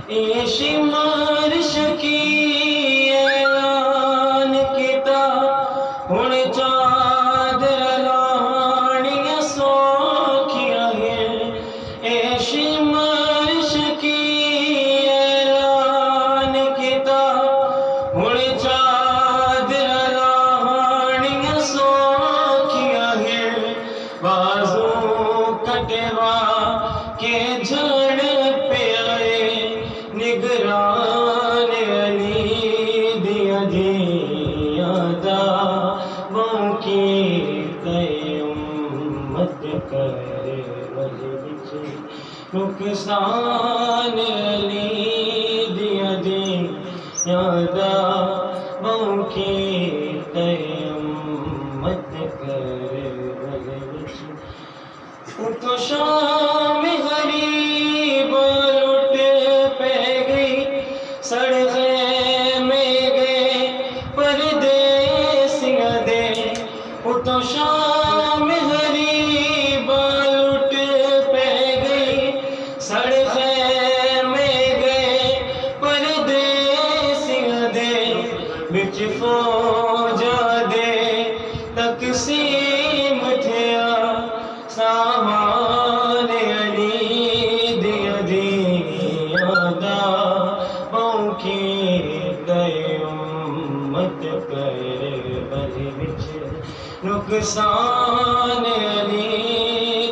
شمار شکی اعلان کیتا ہن چادر لانیاں سوکھیاں ہیں اے شمار شکی اعلان کیتا ہن چادر لانیاں سوکھیاں ہیں بازو کٹوا کے جھڑ پہ آئے نگران علی دیا جیاں دعووں کی تے امت کرے ولی بچ نقصان علی دیا جیاں دعووں کی تے امت کرے ولی بچ تو شام غریب لٹ پہ گئی سڑکیں میں گئے پردیسیاں دے تو شام غریب لٹ پہ گئی سڑکیں میں گئے پردیسیاں دے بچ فوجاں دے تقسیم تھیا سامان علی دیا جیاں دعووں کی تے امت کرے ولی بچ نقصان علی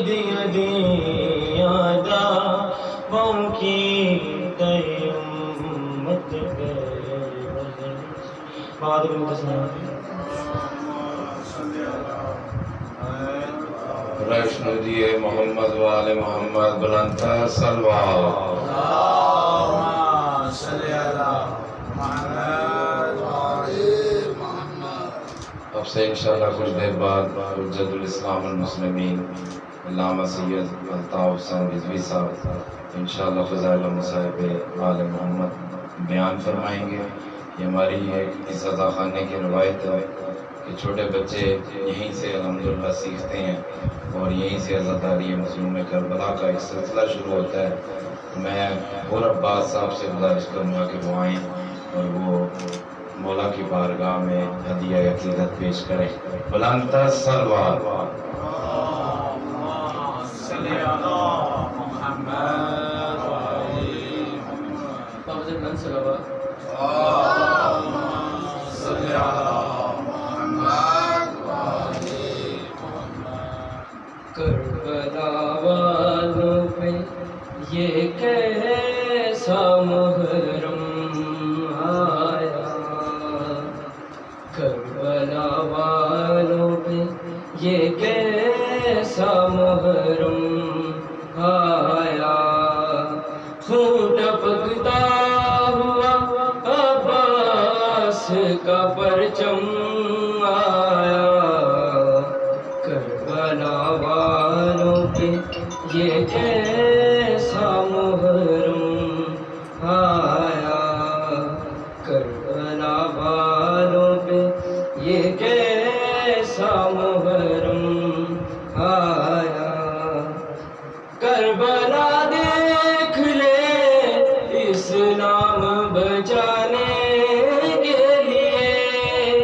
دیا جیاں دعووں کی تے امت کرے ولی بچ بعد ویشنو جی محمد وآل محمد بلندتر صلوات اللہم صلی علی محمد وآل محمد۔ اب سے انشاءاللہ کچھ دیر بعد حجت الاسلام المسلمین علامہ سید الطاف حسین رضوی صاحب انشاءاللہ فضائل المصائب آل محمد بیان فرمائیں گے۔ یہ ہماری ایک عزت خانے کی روایت ہے کہ چھوٹے بچے یہیں سے الحمدللہ سیکھتے ہیں اور یہیں سے عزاداری مظلوم کربلا کا ایک سلسلہ شروع ہوتا ہے۔ میں اور عباس صاحب سے گزارش کروں گا کہ وہ آئیں اور وہ مولا کی بارگاہ میں ہدیہ عقیدت پیش کریں۔ بلندتر صلوات صلی علی محمد وآل محمد۔ صلی علی محمد وآل محمد۔ کربلا والوں پہ یہ کیسا محرم آیا، کربلا والوں پہ یہ کیسا محرم آیا، خون ٹپکتا ہوا عباس کا پرچم آیا، کربلا والوں پہ یہ کیسا محرم آیا، کربلا والوں پہ یہ کیسا محرم آیا، کربلا دیکھ لے اسلام بچانے کے لیے،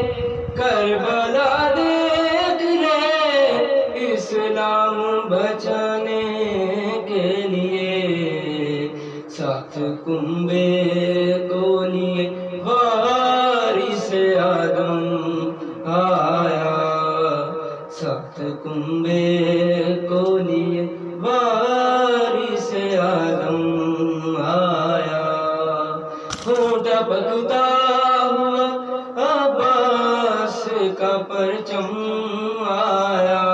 کربلا دیکھ لے اسلام بچانے کے لیے، ساتھ کنبے کو لیے وارث آدم آیا، ساتھ کنبے کو لیے وارث آدم آیا، خون ٹپکتا ہوا عباس کا پرچم آیا،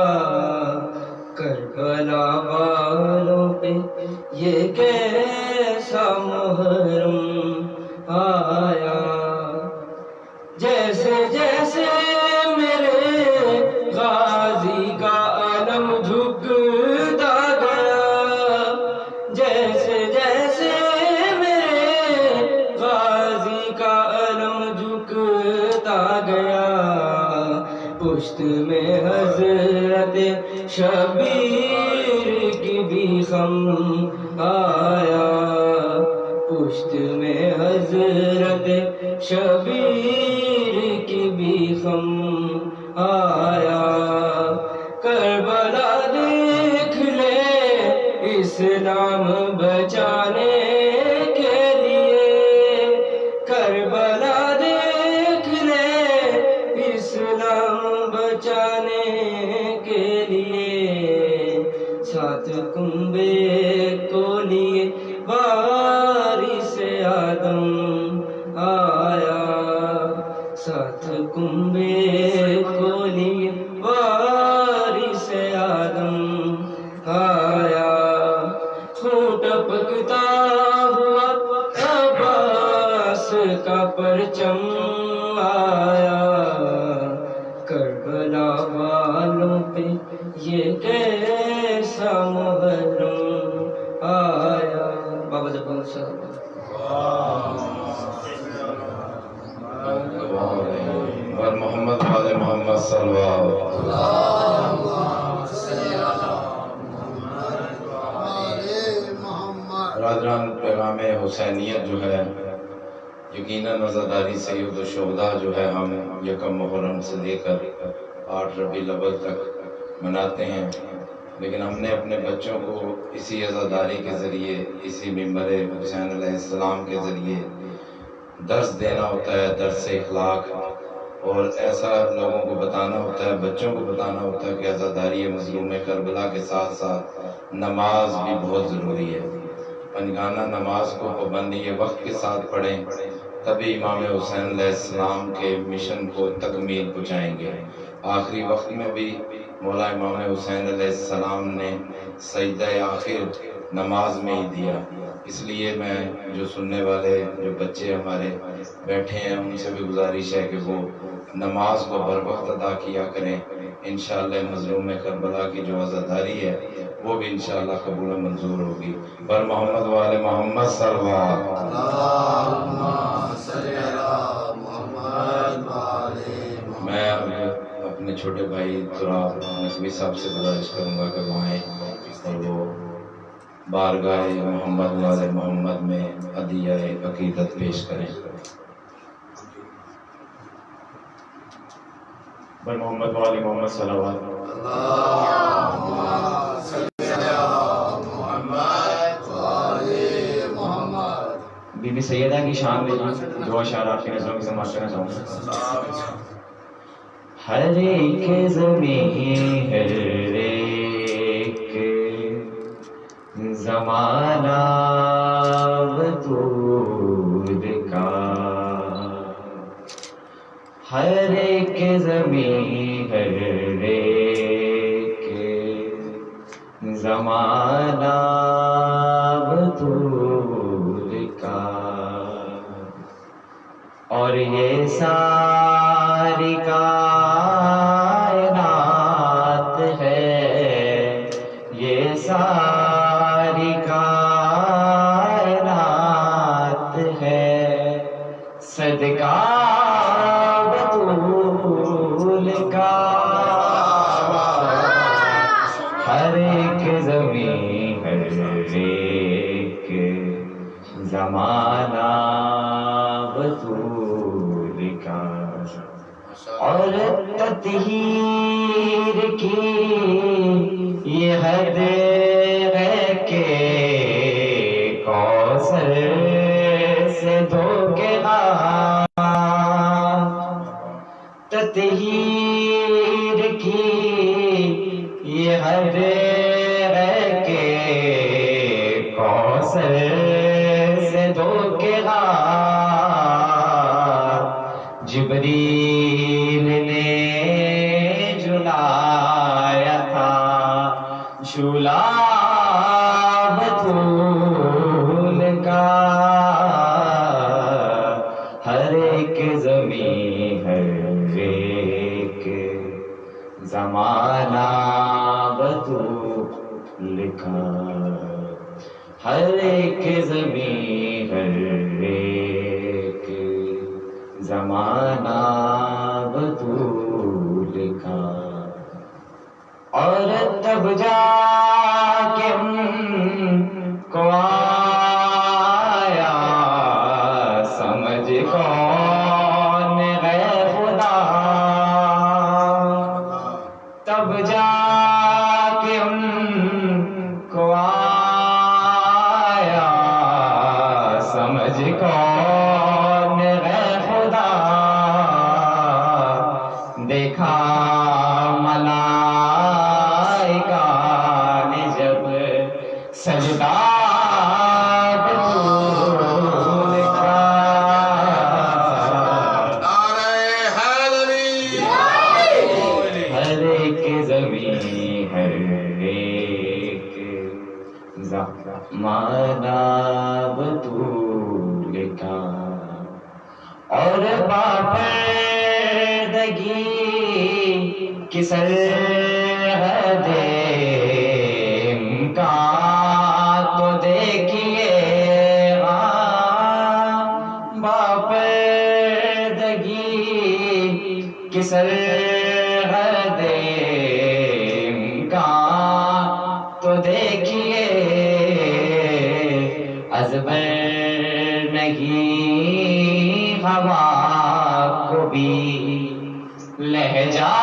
کربلا والوں پہ یہ کیسا محرم آیا، جیسے جیسے میرے غازی کا علم جھکتا گیا، جیسے جیسے میرے غازی کا علم جھکتا گیا، پشت میں حضرت شبیر کی بھی خم آیا، پشت میں حضرت شبیر کی بھی غم آیا. کربلا دیکھ لے اسلام بچانے کے لیے، کربلا دیکھ لے اسلام بچانے کے لیے. ساتھ کنبے کو لیے وارث آدم آیا، ساتھ کنبے کو لیے وارث آدم آیا. خون ٹپکتا ہوا عباس کا پرچم آیا. کربلا والوں پہ یہ کیسا محرم آیا. بابا جب اور محمد وال محمد صلی اللہ برادران. پیغام حسینیت جو ہے یقیناً عزاداری سید الشہداء جو ہے ہم یکم محرم سے لے کر 8 ربیع الاول تک مناتے ہیں، لیکن ہم نے اپنے بچوں کو اسی عزاداری کے ذریعے، اسی ممبر حسین علیہ السلام کے ذریعے درس دینا ہوتا ہے، درس اخلاق، اور ایسا لوگوں کو بتانا ہوتا ہے، بچوں کو بتانا ہوتا ہے کہ عزاداری مظلوم کربلا کے ساتھ ساتھ نماز بھی بہت ضروری ہے. پنجگانہ نماز کو پابندی وقت کے ساتھ پڑھیں، تبھی امام حسین علیہ السلام کے مشن کو تکمیل پہنچائیں گے. آخری وقت میں بھی مولا امام حسین علیہ السلام نے سجدہ آخر نماز میں ہی دیا. اس لیے میں جو سننے والے جو بچے ہمارے بیٹھے ہیں ان سے بھی گزارش ہے کہ وہ نماز کو بر وقت ادا کیا کریں. انشاءاللہ مظلوم کربلا کی جو عزاداری ہے وہ بھی انشاءاللہ قبول و منظور ہوگی. بر محمد وال محمد صلی اللہ. میں اپنے چھوٹے بھائی تراب نقوی صاحب سے گزارش کروں گا کہ وہ آئیں اور وہ بارگاہ محمد وال محمد میں عدیہ عقیدت پیش کریں. بر محمد وال محمد صلی اللہ بی بی سیدہ کی شان میں دو اشعار آپ کی نظروں کی سماعت کرنا چاہوں گا. ہر ایک زمین ہر ایک زمانہ وجود کا، ہر ایک زمین ہر ایک زمانہ وجود کا، اور یہ ساری کائنات ہے، یہ ساری کائنات ہے، صدقہ بطول کا. ہر ایک زمین ہر ایک زمانہ بطول کا، اور تطہیر کی یہ حد ہے کہ کوثر سے دھو کے تطہیر کی یہ حد ہے کہ کوثر سے دھو کے جبریل نے جلایا تھا شولا بطول کا. ہر ایک زمین ہر ایک زمانہ بطول کا، ہر ایک زمین ہر ایک زمانہ بطول کا. اور تب جا کے ان کو آیا کون غیر خدا دیکھا ملائکہ نے جب سجدہ بطول کا ہر ایک زمین ہر ایک زمانہ بطول کا اور پاپردگی کی سرحد امکان تو دیکھیے باپردگی کی سرحد امکان تو دیکھیے ازبر نہیں ہوا کو بھی لہجہ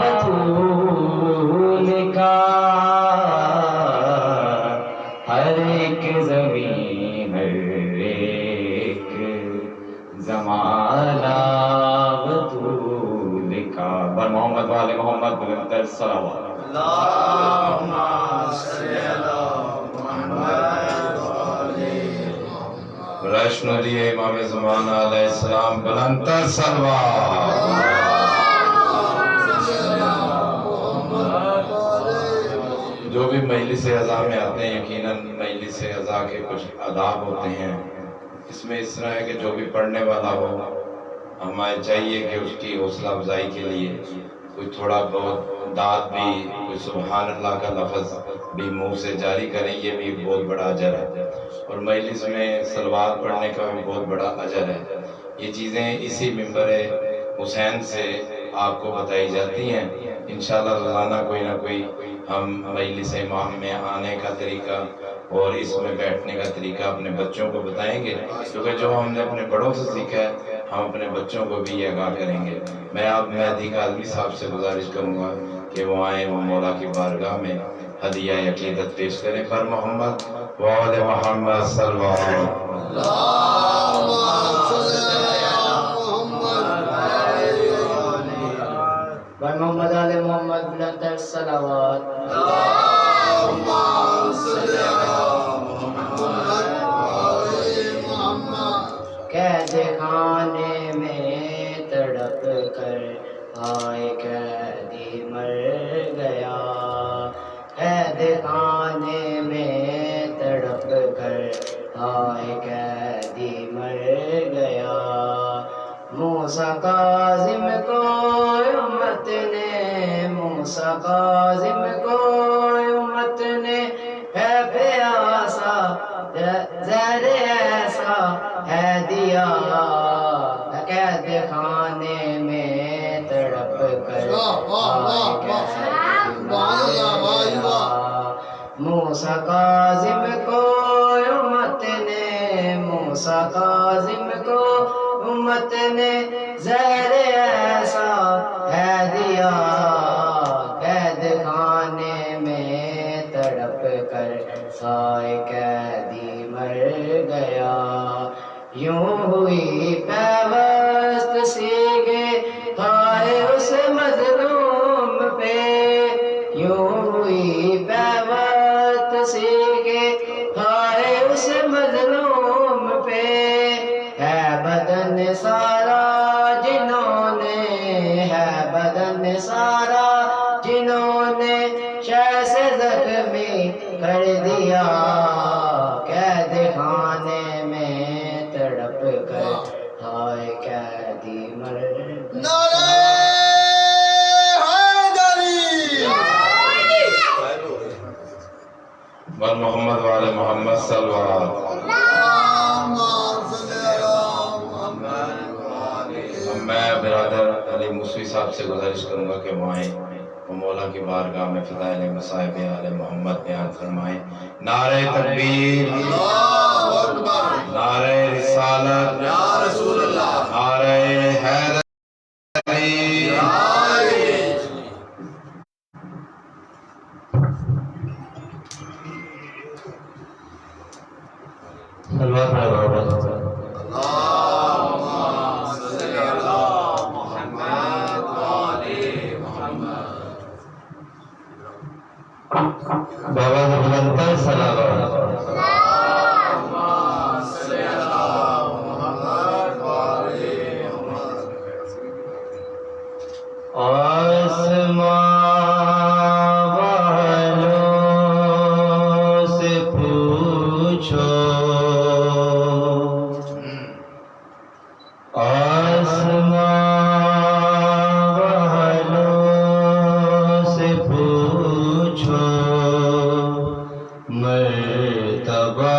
بطول کا ہر ایک زمین ہر ایک زمانہ بطول کا بر محمد والے محمد بلندر صلوات روشن دیے امام زمانہ علیہ السلام بلندر صلوات. جو بھی مجلس اعضاء میں آتے ہیں یقیناً مجلس اعضاء کے کچھ آداب ہوتے ہیں. اس میں اس طرح ہے کہ جو بھی پڑھنے والا ہو ہمیں چاہیے کہ اس کی حوصلہ افزائی کے لیے کوئی تھوڑا بہت داد بھی کوئی سبحان اللہ کا لفظ بھی منہ سے جاری کریں. یہ بھی بہت بڑا اجر ہے اور مجلس میں صلوات پڑھنے کا بھی بہت بڑا اجر ہے. یہ چیزیں اسی منبر حسین سے آپ کو بتائی جاتی ہیں. انشاءاللہ روزانہ کوئی نہ کوئی ہم مجلس امام میں آنے کا طریقہ اور اس میں بیٹھنے کا طریقہ اپنے بچوں کو بتائیں گے کیونکہ جو ہم نے اپنے بڑوں سے سیکھا ہے ہم اپنے بچوں کو بھی یہ آگاہ کریں گے. میں آپ مہدی کاظمی صاحب سے گزارش کروں گا کہ وہ آئیں وہ مولا کی بارگاہ میں ہدیہ عقیدت پیش کریں. پر محمد وآل محمد صلی اللہ علیہ وسلم. بر محمد آل محمد بلندر صلوات. قید خانے میں تڑپ کر ہائے قیدی مر گیا. قید خانے میں تڑپ کر ہائے قیدی مر گیا. موسیٰ کاظم کو امت نے موسیٰ کاظم کو امت نے ہے پیاسا زہر ایسا ہے دیا. قید خانے میں تڑپ کر موسیٰ کاظم کو امت نے موسیٰ کاظم کو امت نے زہر ایسا ہے دیا. قید خانے میں تڑپ کر ہائے قیدی مر گیا. یوں ہوئی پیوست سیگے ہائے اس مظلوم پہ. یوں ہوئی پیوست سیگے ہائے اس مظلوم پہ. ہے بدن سارا جنہوں نے ہے بدن سارا جنہوں نے شہ سے زخمی کر دیا. قید خانے میں تڑپ کر ہائے قیدی مر گیا. بر محمد وآل محمد صلی اللہ علیہ وسلم. میں برادر علی موسوی صاحب سے گزارش کروں گا کہ وہ آئیں وہ مولا کی بارگاہ میں فضائل مصائب آل محمد بیان فرمائیں. نعرہ تکبیر، نعرہ رسالت، نعرہ حیدری. سلوات پڑھے بابا بابا سے بلندتر سلام آسمان والوں سے پوچھو آسمان والوں سے پوچھو مرتبہ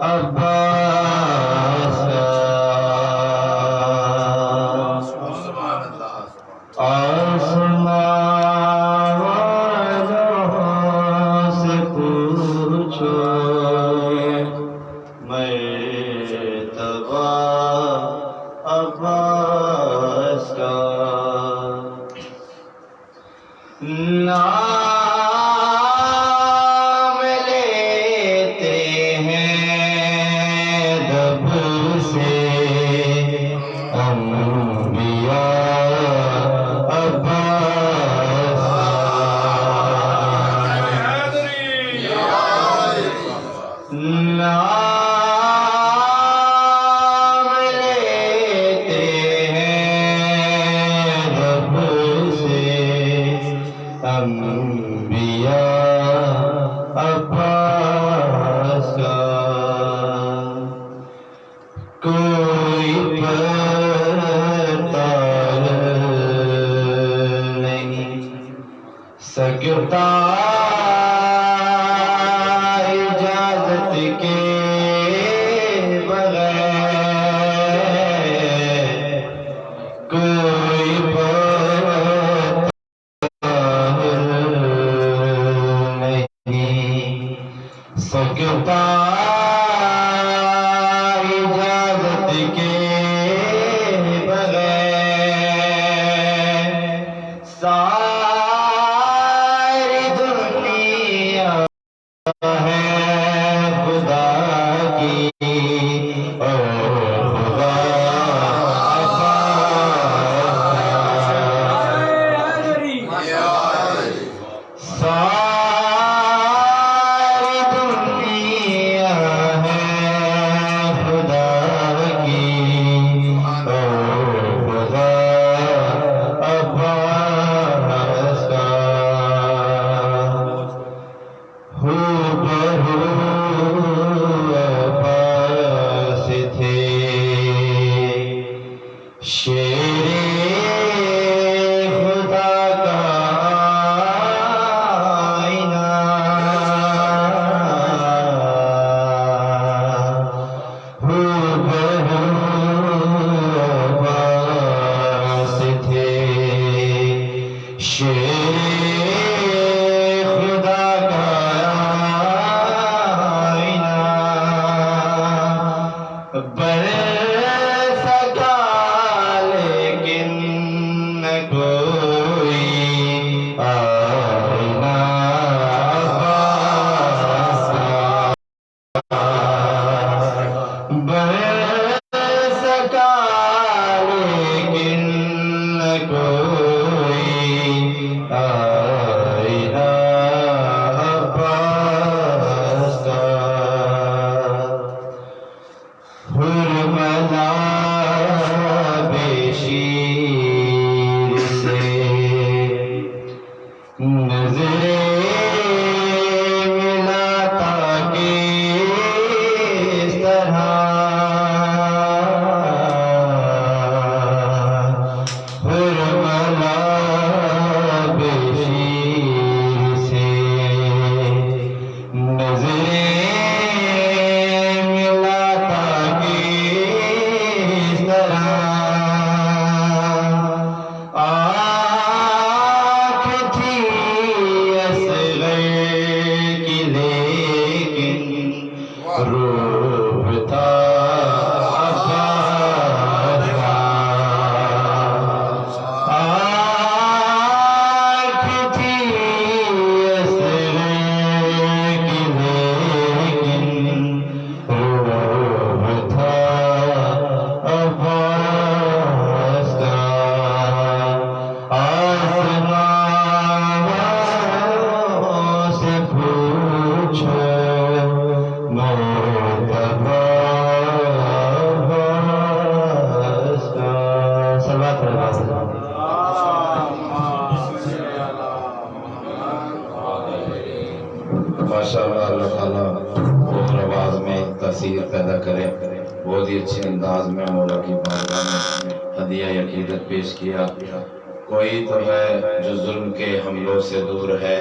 عباس کا آسمان والوں سے پوچھو مرتبہ عباس کا نام لیتے ہیں دب سے انبیاء عباس نام لیتے ہیں دب سے انبیاء عباس کا کوئی پتہ نہیں سکتا اجازت کے بغیر کوئی نہیں سکتا اجازت کے بغیر ساری دنیا ہے خدا کی اور خدا ساری دنیا ہے خدا کی اور خدا عباس کا ہو بہو عباس تھے شیر خدا کا آئینہ ہو بہو عباس تھے شیر خدا کا آئینہ برس سکا لیکن نہ کوئی آئینہ عباس کا برس سکا لیکن نہ کوئی آئینہ عباس کا حرملا بشیر سے نظریں ملاتا کس طرح حرملا بشیر سے نظریں ملاتا کس طرح آنکھ تھی اصغر کی لیکن روح تھا عباس کا آنکھ تھی اصغر کی لیکن ماشاءاللہ اللہ تعالیٰ اور آواز میں تاثیر پیدا کرے. بہت ہی اچھے انداز میں مولا کی بارگاہ میں ہدیہ عقیدت پیش کیا. کوئی تو ہے جو ظلم کے حملوں سے دور ہے،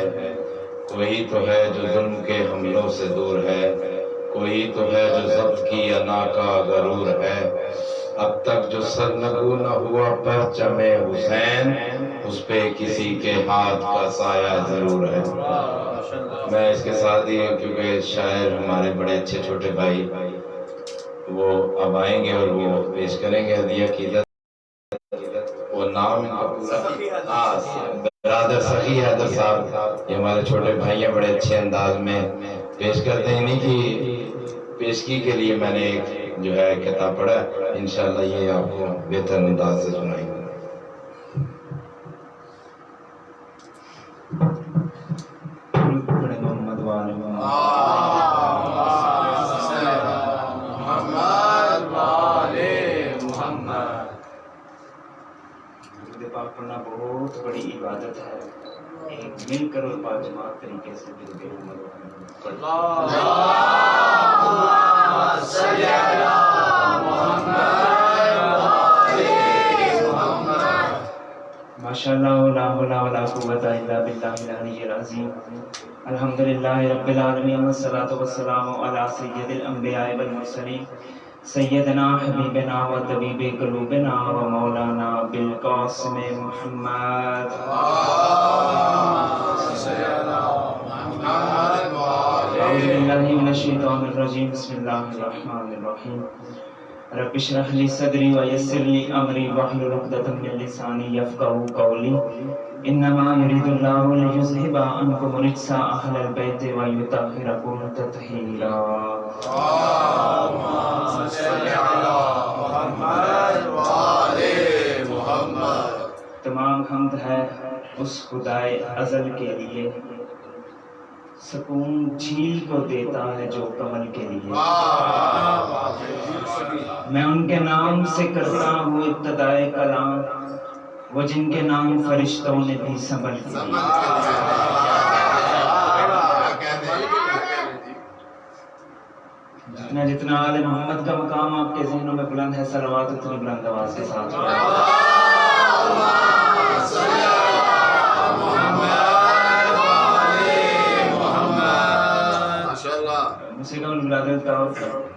کوئی تو ہے جو ظلم کے حملوں سے دور ہے، کوئی تو ہے جو ضبط کی انا کا غرور ہے. اب تک جو سرنگو نہ ہوا پرچم حسین، اس پہ کسی کے ہاتھ کا سایہ ضرور ہے. میں اس کے ساتھ ہی کیونکہ شاعر ہمارے بڑے اچھے چھوٹے بھائی وہ اب آئیں گے اور وہ پیش کریں گے ہدیہ عقیدت. وہ نام ان کا پورا برادر سخی حیدر صاحب، یہ ہمارے چھوٹے بھائی ہیں، بڑے اچھے انداز میں پیش کرتے ہیں. انہیں کی پیشگی کے لیے میں نے ایک جو ہے کتاب پڑھا، انشاءاللہ یہ آپ کو بہتر انداز سے سنائیں گے. پاک پڑھنا بہت بڑی عبادت ہے. ایک مل کر اور باجماعت طریقے سے درود محمد ماشاء اللہ لا حول ولا قوت الا باللہ العلی العظیم. الحمدللہ رب العالمین والصلاۃ والسلام علی سید الانبیاء والمرسلین سیدنا حبیبنا و طبیب قلوبنا و مولانا بالقاسم محمد. اعوذ باللہ من الشیطان الرجیم. بسم اللہ الرحمن الرحیم. رب اشرح لی صدری و یسر لی امری واحلل عقدۃ من لسانی یفقهوا قولی. انما یرید اللہ لیذھب عنکم الرجس اہل البیت و یطہرکم تطہیرا. تمام حمد ہے اس خدائے ازل کے لیے، سکون جھیل کو دیتا ہے جو کمل کے لیے. میں ان کے نام سے کرتا ہوں ابتدائے کلام، وہ جن کے نام فرشتوں نے بھی سنبھل کے لیے. جتنا جتنا آل محمد کا مقام آپ کے ذہنوں میں بلند ہے، صلوات اتنی بلند آواز کے ساتھ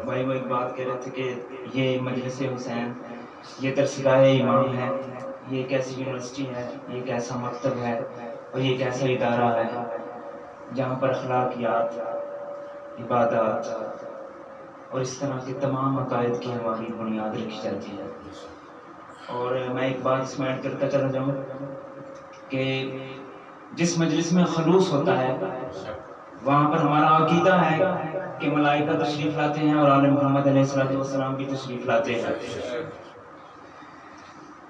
بھائی وہ ایک بات کہہ رہے تھے کہ یہ مجلس حسین، یہ درسگاہ امام ہے، یہ ایک ایسی یونیورسٹی ہے، یہ ایک ایسا مکتب ہے اور یہ ایک ایسا ادارہ ہے جہاں پر اخلاقیات، عبادات اور اس طرح کے تمام عقائد کی ہماری بنیاد رکھی جاتی ہے. اور میں ایک بات اس میں ایڈ کرتا چلا جاؤں کہ جس مجلس میں خلوص ہوتا ہے وہاں پر ہمارا عقیدہ ہے کہ ملائکہ تشریف لاتے ہیں اور آل محمد علیہ السلام بھی تشریف لاتے ہیں.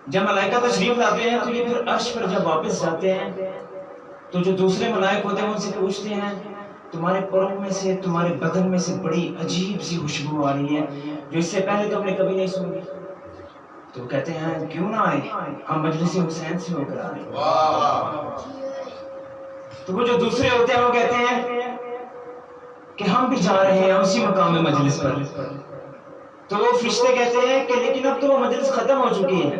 جب ملائکہ تشریف لاتے ہیں تو یہ پھر عرش پر جب واپس جاتے ہیں تو جو دوسرے ملائک ہوتے ہیں ان سے پوچھتے ہیں تمہارے پروں میں سے، تمہارے بدن میں سے بڑی عجیب سی خوشبو آ رہی ہے جو اس سے پہلے تو ہم نے کبھی نہیں سنی. تو کہتے ہیں کیوں نہ آئے، ہم مجلس حسین سے ہو کر آئے. تو وہ جو دوسرے ہوتے ہیں وہ کہتے ہیں کہ ہم بھی جا رہے ہیں اسی مقام مجلس پر. تو وہ فرشتے کہتے ہیں کہ لیکن اب تو وہ مجلس ختم ہو چکی ہے.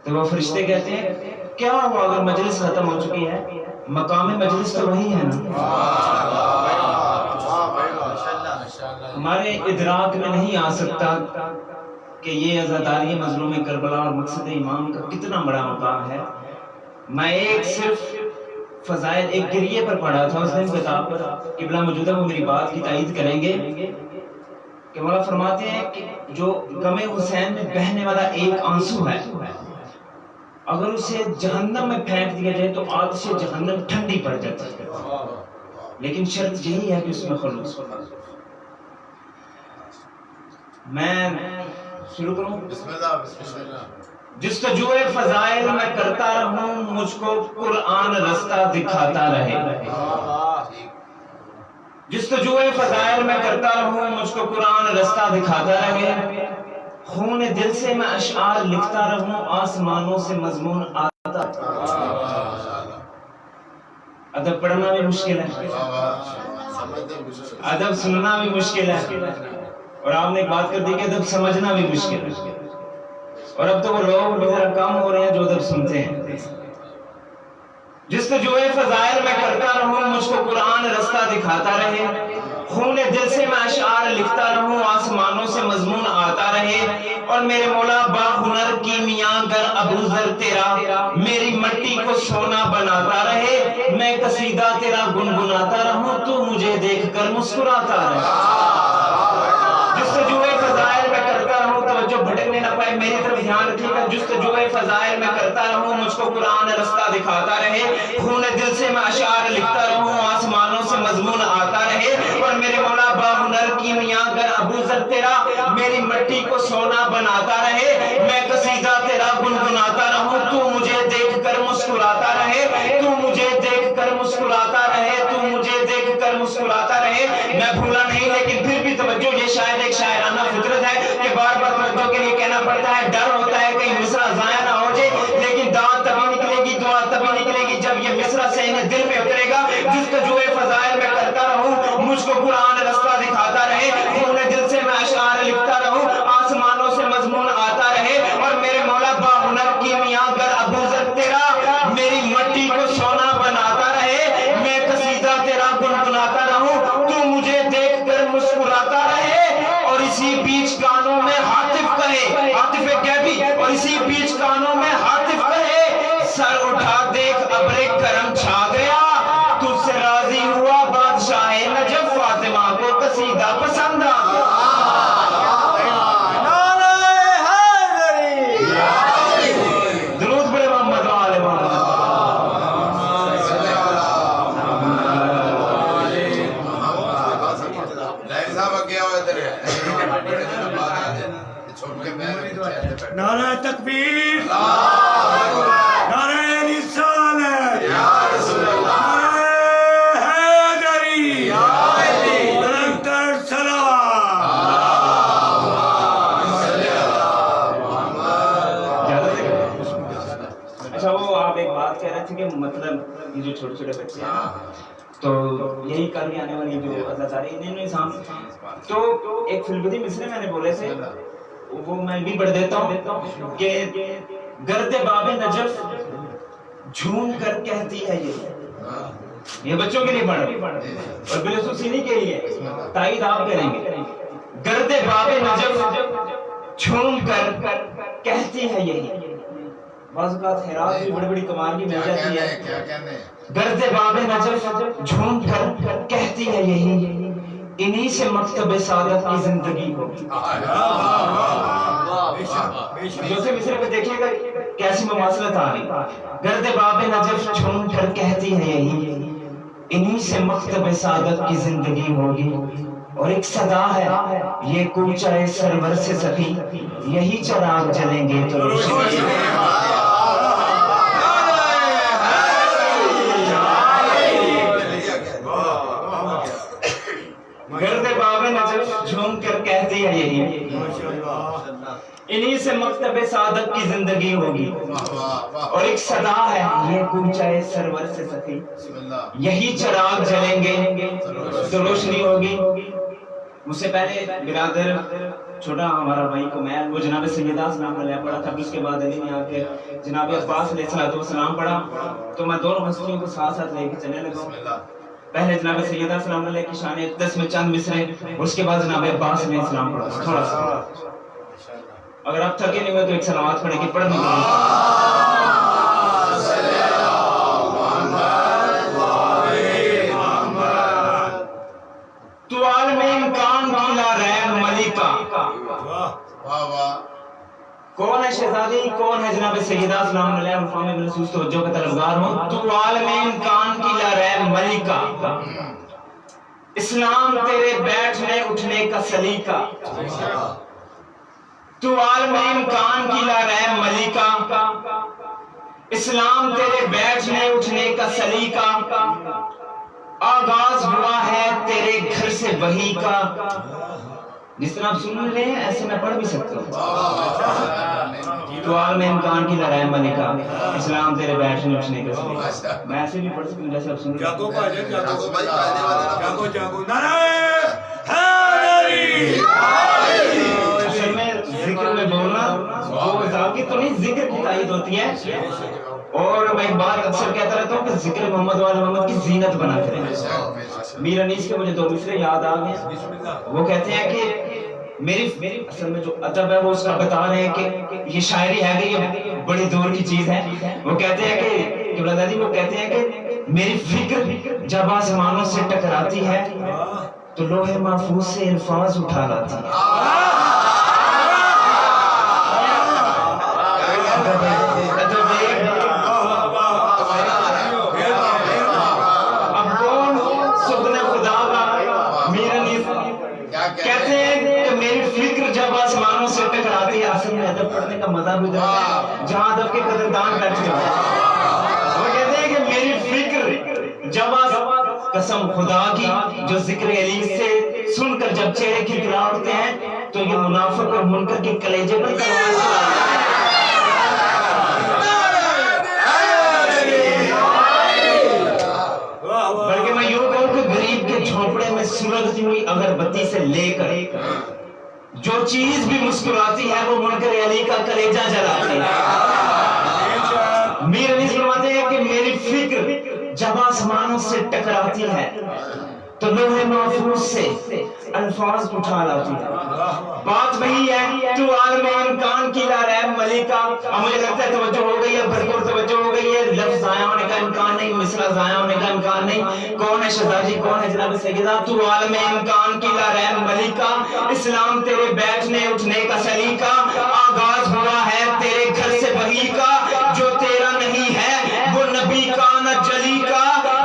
تو وہ فرشتے کہتے ہیں کیا ہوا اگر مجلس ختم ہو چکی ہے، مقام مجلس تو وہی ہے نا. ہمارے ادراک میں نہیں آ سکتا کہ یہ عزاداری مظلوم کربلا اور مقصد امام کا کتنا بڑا مقام ہے. میں ایک صرف فضائل ایک گریے پر پڑھا تھا اس دن کتاب پر، قبلہ موجودہ وہ میری بات کی تائید کریں گے کہ مولا فرماتے ہیں کہ جو غم حسین میں بہنے والا ایک آنسو ہے اگر اسے جہنم میں پھینک دیا جائے تو آتش جہنم ٹھنڈی پڑ جاتی ہے، لیکن شرط یہی ہے کہ اس میں خلوص ہو. میں شروع کروں؟ بسم اللہ. جستجوئے فضائل میں کرتا رہوں، مجھ کو قرآن رستہ دکھاتا رہے. جستجوئے فضائل میں کرتا رہوں، مجھ کو قرآن رستہ دکھاتا رہے، خون دل سے میں اشعار لکھتا رہوں، آسمانوں سے مضمون آتا۔ ادب پڑھنا بھی مشکل ہے، ادب سننا بھی مشکل ہے، اور آپ نے ایک بات کر دی کہ ادب سمجھنا بھی مشکل ہے، اور اب تو وہ لوگ ذرا کم ہو رہے ہیں جو ادب سنتے ہیں۔ جستجوئے فضائل میں کرتا رہوں، مجھ کو قرآن رستہ دکھاتا رہے، خون دل سے میں اشعار لکھتا رہوں، آسمانوں سے مضمون آتا رہے، اور میرے مولا با ہنر کی میاں گر ابو ذر تیرا میری مٹی کو سونا بناتا رہے، میں قصیدہ تیرا گنگناتا رہوں، تو مجھے دیکھ کر مسکراتا رہے۔ جستجوئے فضائل میں کرتا رہوں، توجہ بھٹکنے نہ پائے، میری طرف دھیان رکھیے گا۔ جستجوئے فضائل میں کرتا رہوں، مجھ کو قرآن رستہ دکھاتا رہے، خون دل سے میں اشعار لکھتا رہوں، آسمانوں سے مضمون آتا رہے، اور میرے مولا با ہنر کی میاں گر ابو ذر تیرا میری مٹی کو سونا بناتا رہے، میں قصیدہ تیرا گنگناتا رہوں، تو مجھے دیکھ کر مسکراتا رہے، تو مجھے دیکھ کر مسکراتا رہے، تو مجھے دیکھ کر مسکراتا رہے۔ میں بھولا نہیں لیکن پھر بھی توجہ، یہ شاید ایک شاعرانہ فطرت ہے کہ بار بار توجہ کے لیے کہنا پڑتا ہے، ڈر ہوتا ہے کہیں مصرع ضائع نہ ہو جائے، لیکن دعا تبھی نکلے گی، دعا تبھی نکلے گی جب یہ مصرع سہنے دل میں اترے گا۔ جستجوئے فضائل میں کرتا رہوں، مجھ کو قرآن رستہ دکھاتا رہے، خون دل سے میں اشعار لکھتا رہوں، آسمانوں سے مضمون آتا رہے، اور میرے مولا با ہنر کی میاں گر ابو ذر تیرا میری مٹی کو سونا بناتا رہے، میں قصیدہ تیرا گنگناتا رہوں، تو مجھے دیکھ کر مسکراتا رہے، اور اسی بیچ کانوں میں ہاتف کہے، ہاتف کیفی، اور اسی بیچ کانوں میں ہاتف کہے، سر اٹھا دیکھ ابر کرم چھا گیا، تجھ سے راضی ہوا بادشاہ نجف، فاطمہ کو قصیدہ پسند آ گیا۔ درود پڑھے محمد وآل محمد۔ نعرہ تکبیر، نعرہ رسالت، نعرہ حیدری، بلندتر صلوات۔ اچھا وہ آپ ایک بات کہہ رہے تھے کہ مطلب یہ جو چھوٹے چھوٹے بچے ہیں تو یہی کل ہی آنے والی جو ازاداری انہیں نظام، تو ایک فلبدی مصرے میں نے بولے تھے، وہ میں بھی پڑھ دیتا ہوں کہ گرد باب نجف جھوم کر کہتی ہے یہ بچوں کے لیے پڑھ رہے اور بالخصوص انہیں کے لیے تائید آپ کریں گے۔ گرد باب نجف جھوم کر کہتی ہے یہی، بعض اوقات خیرات بھی بڑی بڑی کمال کی مل جاتی ہے۔ گرد باب نجف جھوم کر کہتی ہے یہی، انہی سے مکتب سعادت کی زندگی ہوگی۔ دوسرے مصرے پہ دیکھیے گا کیسی مماثلت آ رہی۔ گرد باب نجف جھوم کر کہتی ہے یہی، انہی سے مکتب سعادت کی زندگی ہوگی، اور ایک صدا ہے یہ کوچہ سرور سے سخی، یہی چراغ جلیں گے تو روشنی۔ گرد باب نجف جھوم کر کہتی ہے یہی، انہی سے مکتب سعادت کی زندگی ہوگی، اور ایک صدا ہے یہ کوچہ سرور سے سخی، یہی چراغ جلیں گے تو روشنی ہوگی۔ مجھ سے پہلے برادر چھوٹا ہمارا بھائی کمیل وہ جناب سیدہ سلام علیہ پڑھا تھا، اس کے بعد علی نے آ کے جناب عباس علیہ السلام پڑھا، تو میں دونوں ہستیوں کو ساتھ ساتھ لے کے چلنے لگا۔ پہلے جناب سیدہ سلام علیہ کی شان اقدس میں چند مصرے، اس کے بعد جناب عباس علیہ السلام پڑھا تھوڑا سا۔ اگر آپ تھکے نہیں ہوئے تو ایک سلوات پڑھیں گے، پڑھنے تو عالم امکان کی لا رحم ملکہ، کون ہے شہزادی، کون ہے جناب سیدہ سلام علیہ مقام ابن سوس توجہ کا طلبگار ہوں۔ تو عالم امکان کی لا رحم ملکہ، اسلام تیرے بیٹھنے اٹھنے کا سلیقہ، تو عالم امکان کی لا رحم ملکہ، اسلام تیرے بیٹھنے اٹھنے کا سلیقہ، آغاز ہوا ہے تیرے گھر سے وحی کا. جس طرح آپ سن رہے ہیں ایسے میں پڑھ بھی سکتا ہوں. تو عالم امکان کی لڑائی ملکہ اسلام تیرے بیٹھنے اٹھنے کا سلیقہ. میں ایسے بھی پڑھ سکتا ہوں جیسے آپ سن رہے جاگو بھائی جاگو جاگو نعرہ حیدری. اصل میں ذکر میں بولنا وہ ذات کی تو نہیں ذکر کی تائید ہوتی ہے. اور میں ایک بات اکثر کہتا رہتا ہوں کہ ذکر محمد وال محمد کی زینت بناتے رہے. میر انیس کے مجھے دو مصرے یاد آ گئے. وہ کہتے ہیں کہ میری اصل میں جو ادب ہے وہ اس کا بتا رہے ہیں کہ یہ شاعری ہے کہ یہ بڑی دور کی چیز ہے. وہ کہتے ہیں کہ قبلہ دادی وہ کہتے ہیں کہ میری فکر جب آسمانوں سے ٹکراتی ہے تو لوح محفوظ سے الفاظ اٹھا لاتی ہے. کہتے ہیں کہ میری فکر جب آسمانوں سے ٹکراتی ہے. اصل میں ادب پڑھنے کا مزہ بھی ہے جہاں ادب کے قدردان بیٹھے ہوئے ہیں. وہ کہتے ہیں کہ میری فکر جب قسم خدا کی جو ذکر علی سے سن کر جب چہرے کھلکھلا اٹھتے ہیں تو یہ منافق اور منکر کے کلیجے پر تلوار چلاتے ہیں. بلکہ میں یوں کہوں کہ غریب کے جھونپڑے میں سلگتی ہوئی اگربتی سے لے کر جو چیز بھی مسکراتی ہے وہ منکر علی کا کلیجہ جلاتی ہے. میر انیس فرماتے ہیں کہ میری فکر جب آسمانوں سے ٹکراتی ہے تو لوح محفوظ سے الفاظ اٹھا لاتی ہے. بات وہی ہے تو عالم امکان کی لاریب ملکہ. اب مجھے لگتا ہے توجہ ہو گئی ہے, بھرپور توجہ ہو گئی ہے. لفظ ضائع ہونے کا امکان نہیں, مصرع ضائع ہونے کا امکان نہیں. کون ہے شہزادی, کون ہے جناب سیدہ؟ تو عالم امکان کی لاریب ملکہ, اسلام تیرے بیٹھنے اٹھنے کا سلیقہ. آغاز ہوا ہے تیرے گھر سے وحی کا, جو تیرا نہیں ہے وہ نبی کا نہ جلی کا.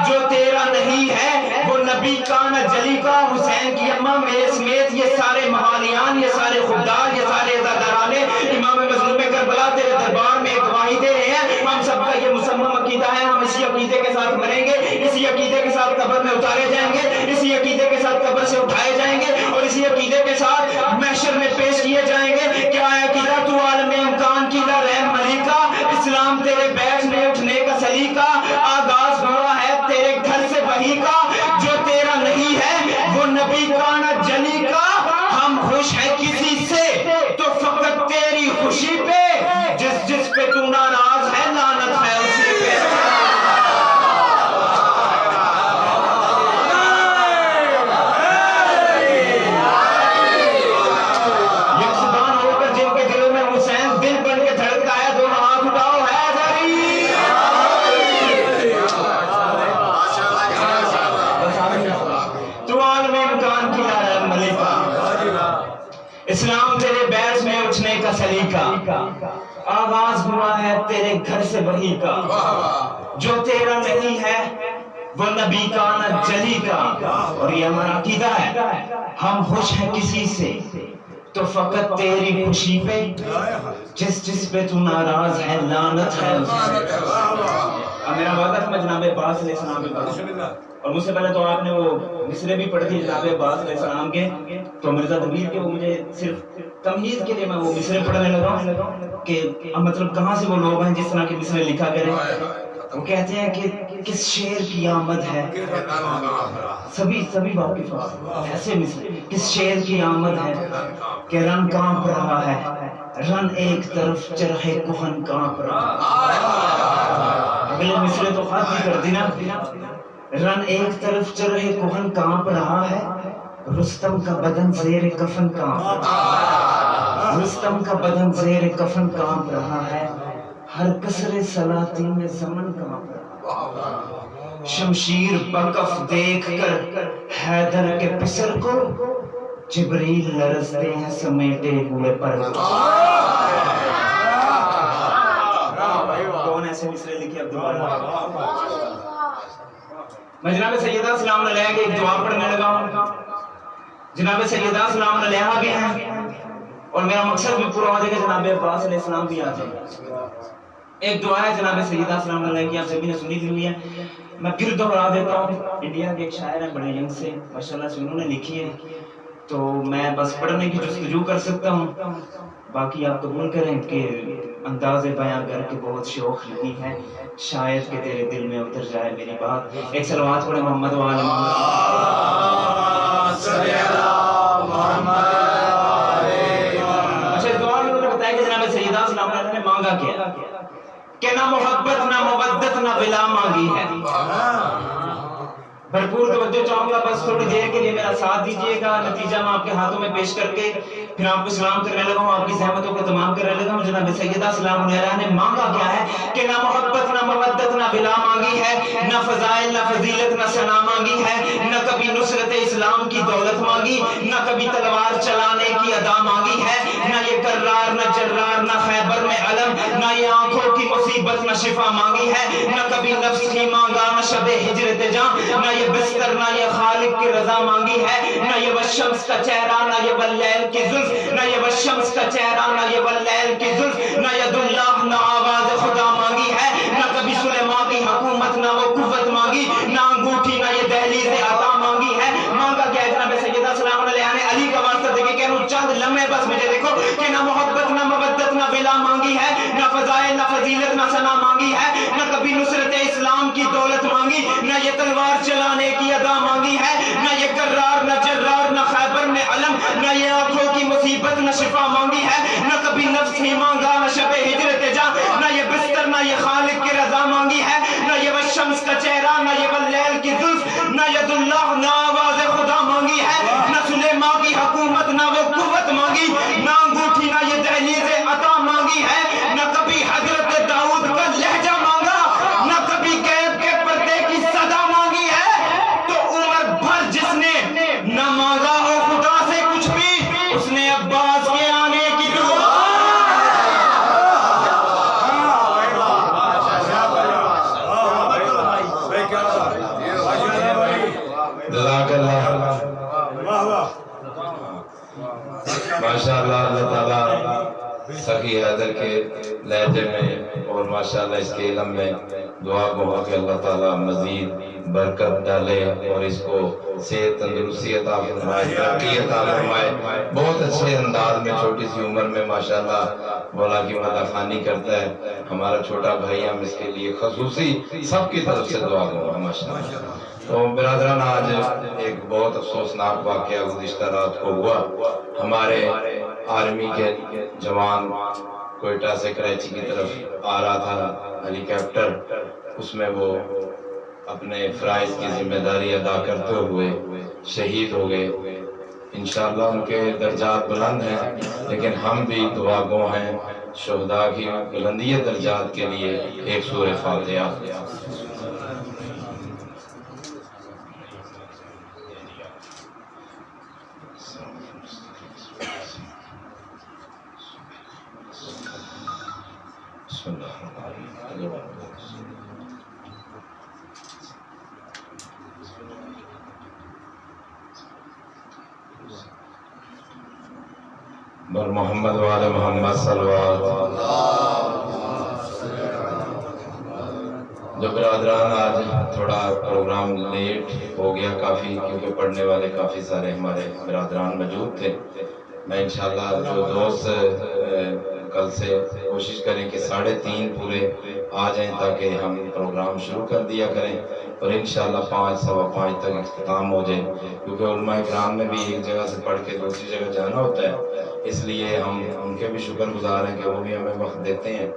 جو تیرا نہیں ہے وہ نبی کا نہ جلی کا. حسین کی اماں میرے سمیت یہ سارے محالیان, یہ سارے خوددار, یہ سارے عزاداران امام مظلوم کربلا تیرے دربار میں گواہی دے رہے ہیں. ہم سب کا یہ مصمم عقیدہ ہے, ہم اسی عقیدے کے ساتھ مریں گے, اسی عقیدے کے ساتھ قبر میں اتارے جائیں گے, اسی عقیدے کے ساتھ قبر سے اٹھائے جائیں گے, اور اسی عقیدے کے ساتھ محشر میں پیش کیے جائیں گے. کیا ہے عقیدہ؟ تو عالم امکان کی لاریب ملکہ, اسلام تیرے بیٹھنے اٹھنے کا سلیقہ. آغاز ہوا ہے تیرے گھر سے وحی کا, جو تیرا نہیں ہے وہ نبی کا نہ جلی کا. ہم خوش ہیں کسی سے تو فقط تیری خوشی پہ, جس پہ تو ناراض ہے لعنت ہے اسی پہ. یکسدان ہو کر جن کے دلوں میں حسین دل بن کے دھڑکتا ہے, دونوں ہاتھ اٹھاؤ حیدری. تو عالم امکان کی لاریب ملکہ, اسلام تیرے بیٹھنے اٹھنے کا سلیقہ. آغاز ہوا ہے تیرے گھر سے وحی کا, جو تیرا نہیں ہے وہ نبی کا نہ جلی کا. اور یہ ہمارا عقیدہ ہے, ہم خوش ہیں کسی سے تو فقط تیری خوشی پہ, جس پہ تو ناراض ہے لعنت ہے اسی پہ. اب میرا وعدہ تھا میں جناب عباس علیہ السلام پہ پڑھوں, اور مجھ سے پہلے تو آپ نے وہ مصرے بھی پڑھ دی جناب عباس علیہ السلام کے, تو مرزا دبیر کے وہ مجھے صرف تمہید کے لیے میں وہ مصرے پڑھنے لگا کہ مطلب کہاں سے وہ لوگ ہیں جس طرح کے مصرے لکھا کریں. وہ کہتے ہیں کہ کس شعر کی آمد ہے, سبھی واقف ایسے مصرے, کس شعر کی آمد ہے کہ رن کانپ رہا ہے, رن ایک طرف چرخ کہن کانپ رہا ہے. اگلے مصرے تو خط بھی کر دینا, رن ایک طرف چرخ کہن کانپ رہا ہے, رستم کا بدن زیر کفن کانپ رہا ہے. رستم کا بدن زیر کفن کانپ رہا ہے, ہر کسر سلاطی میں زمن کانپ رہا ہے. شمشیر بکف دیکھ کر حیدر کے پسر کو جبریل لرزتے ہیں سمیٹے ہوئے پر. کون ایسے مصرے لکھے اب دوبارہ؟ میں جناب سیدہ سلام علیہ کے ایک دعا پڑھنے لگا ہوں. جناب سیدہ سلام علیہ بھی ہیں, اور میرا مقصد بھی پورا ہو جائے گا, جناب عباس علیہ السلام بھی آ جائے گا. ایک دعا ہے جناب سیدہ سلام علیہ کی، آپ سبھی نے سنی بھی ہوئی ہے، میں پھر دوہرا دیتا ہوں. انڈیا کے ایک شاعر ہیں بڑے ینگ سے، ماشاءاللہ سے انہوں نے لکھی ہے، تو میں بس پڑھنے کی جستجو کر سکتا ہوں، باقی آپ قبول کریں کہ انداز بیاں کر کے بہت شوق لگی ہے، شاید کہ تیرے دل میں اتر جائے میری بات. ایک صلوات پڑھیں محمد و آل محمد. اچھا اس دعا میں انہوں نے بتایا کہ جناب سیدہ سلام علیہ نے مانگا کیا کہ نہ محبت نہ مودت نہ ولا مانگی ہے. بھرپور توجہ چاہوں گا، بس تھوڑی دیر کے لیے میرا ساتھ دیجیے گا، نتیجہ میں آپ کے ہاتھوں میں پیش کر کے پھر آپ کو سلام کرنے لگا ہوں، آپ کی زحمتوں کو تمام کرنے لگا ہوں. جناب سیدہ سلام علیہ نے مانگا کیا ہے کہ نہ محبت نہ مودت نہ ولا مانگی ہے، نہ فضائل نہ فضیلت نہ ثنا مانگی ہے، نہ کبھی نصرت اسلام کی دولت مانگی، نہ کبھی تلوار چلانے کی ادا مانگی ہے، نہ یہ کرار نہ جرار نہ خیبر میں علم، نہ یہ آنکھوں کی مصیبت نہ شفا مانگی ہے، نہ کبھی نفس ہی مانگا نہ شب ہجرت جاں، نہ یہ بستر نہ یہ خالق کی رضا مانگی ہے، نہ یہ والشمس کا چہرہ نہ یہ واللیل کی زلف، نہ یہ والشمس کا چہرہ نہ یہ واللیل کی زلف، نہ ید اللہ نہ آواز خدا مانگی ہے، نہ کبھی سلیمان کی حکومت نہ وہ قوت مانگی، نہ انگوٹھی نہ یہ دہلیز عطا مانگی ہے. مانگا کیا ہے جناب سیدہ سلام علیہ نے؟ علی کا واسطہ دے کے کہہ رہا ہوں چند لمحے بس مجھے دیکھو کہ نہ محبت نہ مودت نہ ولا مانگی ہے، نہ فضائل نہ فضیلت نہ ثنا مانگی ہے، نہ کبھی نصرت اسلام کی دولت مانگی، نہ یہ تلوار چلانے کی ادا مانگی ہے، نہ یہ کرار نہ جرار نہ خیبر میں علم، نہ یہ آنکھوں کی مصیبت نہ شفا مانگی ہے، نہ کبھی نفس ہی مانگا نہ شب ہجرت جاں، نہ یہ بستر نہ یہ خالق کی رضا مانگی ہے، نہ یہ والشمس کا چہرہ نہ یہ واللیل کی زلف، نہ ید اللہ نہ آواز خدا مانگی ہے، نہ سلیمان کی حکومت نہ وہ قوت مانگی، نہ انگوٹھی نہ یہ دہلیز عطا مانگی ہے، نہ کبھی حضرت داؤد کا لہجہ مانگا، نہ کبھی غیب کے پردے کی صدا مانگی ہے. تو عمر بھر جس نے نہ مانگا ہو خدا سے کچھ بھی، اس نے عباس کے آنے کی دعا. ماشاءاللہ اللہ تعالیٰ سخی حیدر کے لہجے میں اور ماشاءاللہ اس کے علم میں دعا کو کہ اللہ تعالیٰ مزید برکت ڈالے اور اس کو صحت تندرستی عطا فرمائے، ترقی عطا فرمائے. بہت اچھے انداز میں چھوٹی سی عمر میں ماشاءاللہ مولا کی مدح خوانی کرتا ہے. ہمارا چھوٹا بھائی، ہم اس کے لیے خصوصی سب کی طرف سے دعا گو ماشاءاللہ. تو برادران، آج ایک بہت افسوسناک واقعہ گزشتہ رات کو ہوا. ہمارے آرمی کے جوان کوئٹہ سے کراچی کی طرف آ رہا تھا ہیلی کاپٹر، اس میں وہ اپنے فرائض کی ذمہ داری ادا کرتے ہوئے شہید ہو گئے. انشاءاللہ ان کے درجات بلند ہیں، لیکن ہم بھی دعا گو ہیں شہداء کی بلندی درجات کے لیے. ایک سورہ فاتحہ. بر محمد وآل محمد صلوات. جو برادران، آج تھوڑا پروگرام لیٹ ہو گیا کافی، کیونکہ پڑھنے والے کافی سارے ہمارے برادران موجود تھے. میں انشاءاللہ جو دوست کل سے کوشش کریں کہ 3:30 پورے آ جائیں تاکہ ہم پروگرام شروع کر دیا کریں اور انشاءاللہ 5 سوا 5 تک اختتام ہو جائے، کیونکہ علماء کرام میں بھی ایک جگہ سے پڑھ کے دوسری جگہ جانا ہوتا ہے. اس لیے ہم ان کے بھی شکر گزار ہیں کہ وہ بھی ہمیں وقت دیتے ہیں.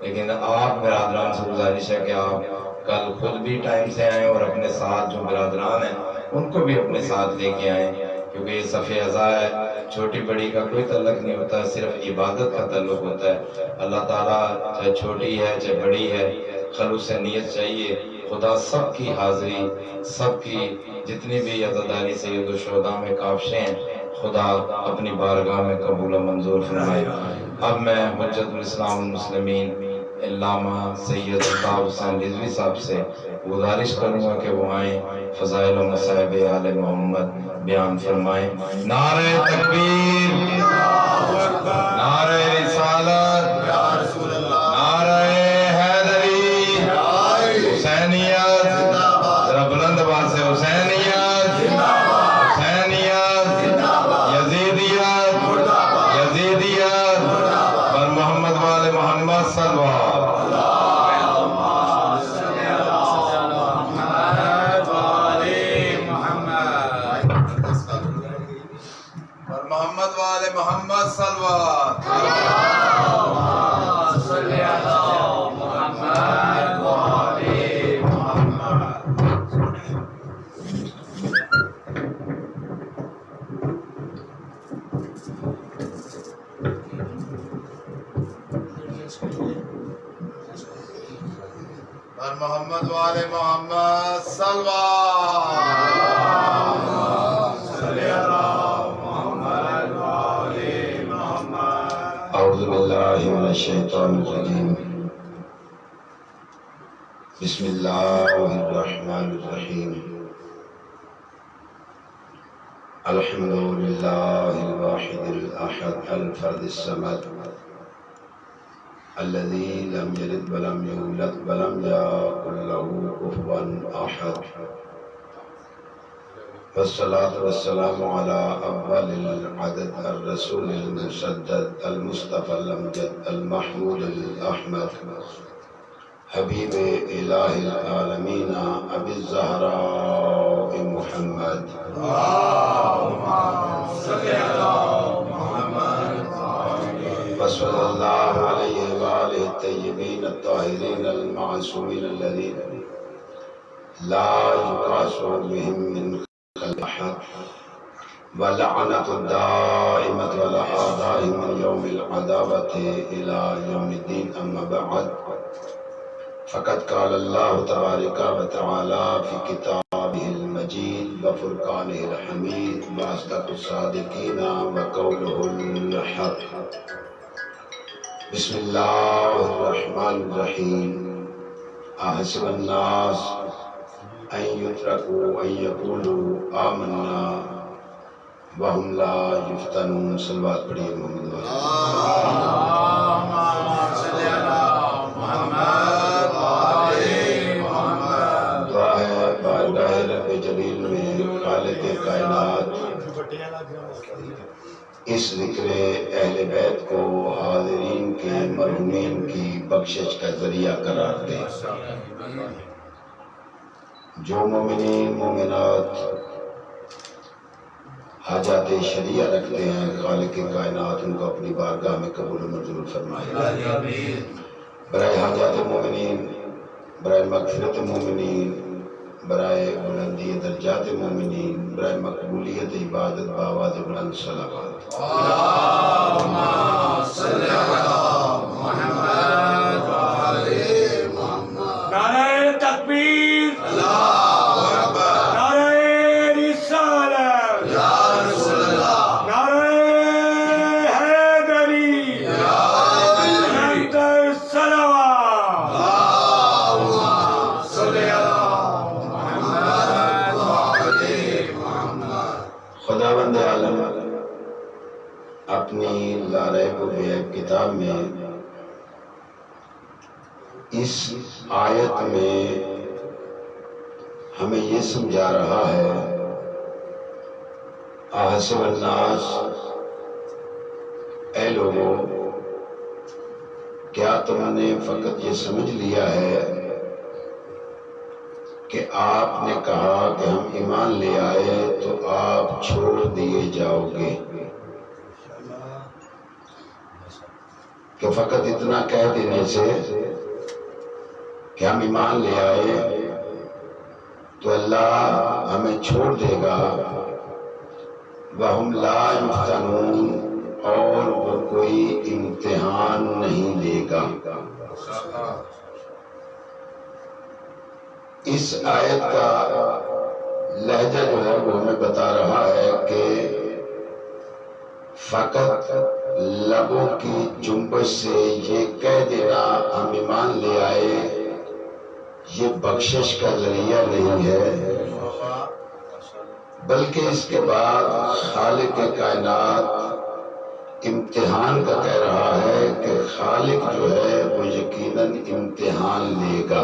لیکن آپ برادران سے گزارش ہے کہ آپ کل خود بھی ٹائم سے آئیں اور اپنے ساتھ جو برادران ہیں ان کو بھی اپنے ساتھ لے کے آئیں، کیونکہ یہ صف عزا ہے. چھوٹی بڑی کا کوئی تعلق نہیں ہوتا، صرف عبادت کا تعلق ہوتا ہے. اللہ تعالیٰ چاہے چھوٹی ہے چاہے بڑی ہے، خلوص نیت چاہیے. خدا سب کی حاضری، سب کی جتنی بھی عزاداری سید الشہداء میں کافشیں ہیں، خدا اپنی بارگاہ میں قبول و منظور فرمائے. اب میں حجت الاسلام المسلمین علامہ سید الطاف حسین رضوی صاحب سے گزارش کروں گا کہ وہ آئیں، فضائل و مصائب آل محمد بیان فرمائیں. نعرہ تکبیر، نعرہ رسالت، نعرہ وآل محمد صلوات صلی علی محمد وآل محمد. بر محمد وآل محمد صلوات صلی علی محمد وآل محمد. اعوذ باللہ من الشیطان الرجیم. بسم اللہ الرحمن الرحیم. الحمد للہ الواحد الاحد الفرد الصمد الذي لم يلد ولم يولد ولم يكن له كفوا احد. والصلاة والسلام على أول العدد الرسول المسدد المصطفى الأمجد المحمود الأحمد حبيب إله العالمين أبي الزهراء محمد. اللهم صل على محمد وصلى الله عليه وآله الطيبين الطاهرين المعصومين الذين لا يقاس بهم من أحد ولعنة الدائمة والأعداء من يوم العداوة إلى يوم الدين. أما بعد فقد قال الله تبارك وتعالى في كتابه المجيد وفرقانه الحميد وأصدق الصادقين وقوله الحق. بسم الله الرحمن الرحيم. أحسب الناس أن يتركوا أن يقولوا آمنا وهم لا يفتنون. صلوات پڑھیے محمد وآل اللهم صل على محمد وآل محمد. دعا ہے بارگاہ رب جلیل میں خالق کائنات اس ذکر اہل بیت کو حاضرین کے مرحومین کی بخشش کا ذریعہ قرار دے. جو مومنین مومنات حاجات شریعہ رکھتے ہیں خالق کائنات ان کو اپنی بارگاہ میں قبول و منظور فرمائے. برائے حاجات مومنین، برائے مغفرت مومنین، برائے بلندی درجات مومنین، برائے مقبولیت عبادت بآواز بلند صلوات. اللهم صل على محمد وآل محمد. نعرہ تکبیر، اللہ اکبر. نعرہ رسالت، یا رسول اللہ. نعرہ حیدری، یا علی. بلند الصلوات. اللهم صل على محمد وآل محمد. خداوند عالم اپنی لا ریب و بے عیب کتاب میں اس آیت میں ہمیں یہ سمجھا رہا ہے احسب الناس، اے لوگوں کیا تم نے فقط یہ سمجھ لیا ہے کہ آپ نے کہا کہ ہم ایمان لے آئے تو آپ چھوڑ دیے جاؤ گے، کہ فقط اتنا کہہ دینے سے کہ ہم ایمان لے آئے تو اللہ ہمیں چھوڑ دے گا. وَهُمْ لَا يُفْتَنُونَ، اور وہ کوئی امتحان نہیں لے گا. اس آیت کا لہجہ جو ہے وہ ہمیں بتا رہا ہے کہ فقط لبوں کی جنبش سے یہ کہہ دینا ہم ایمان لے آئے یہ بخشش کا ذریعہ نہیں ہے، بلکہ اس کے بعد خالق کائنات امتحان کا کہہ رہا ہے کہ خالق جو ہے وہ یقیناً امتحان لے گا.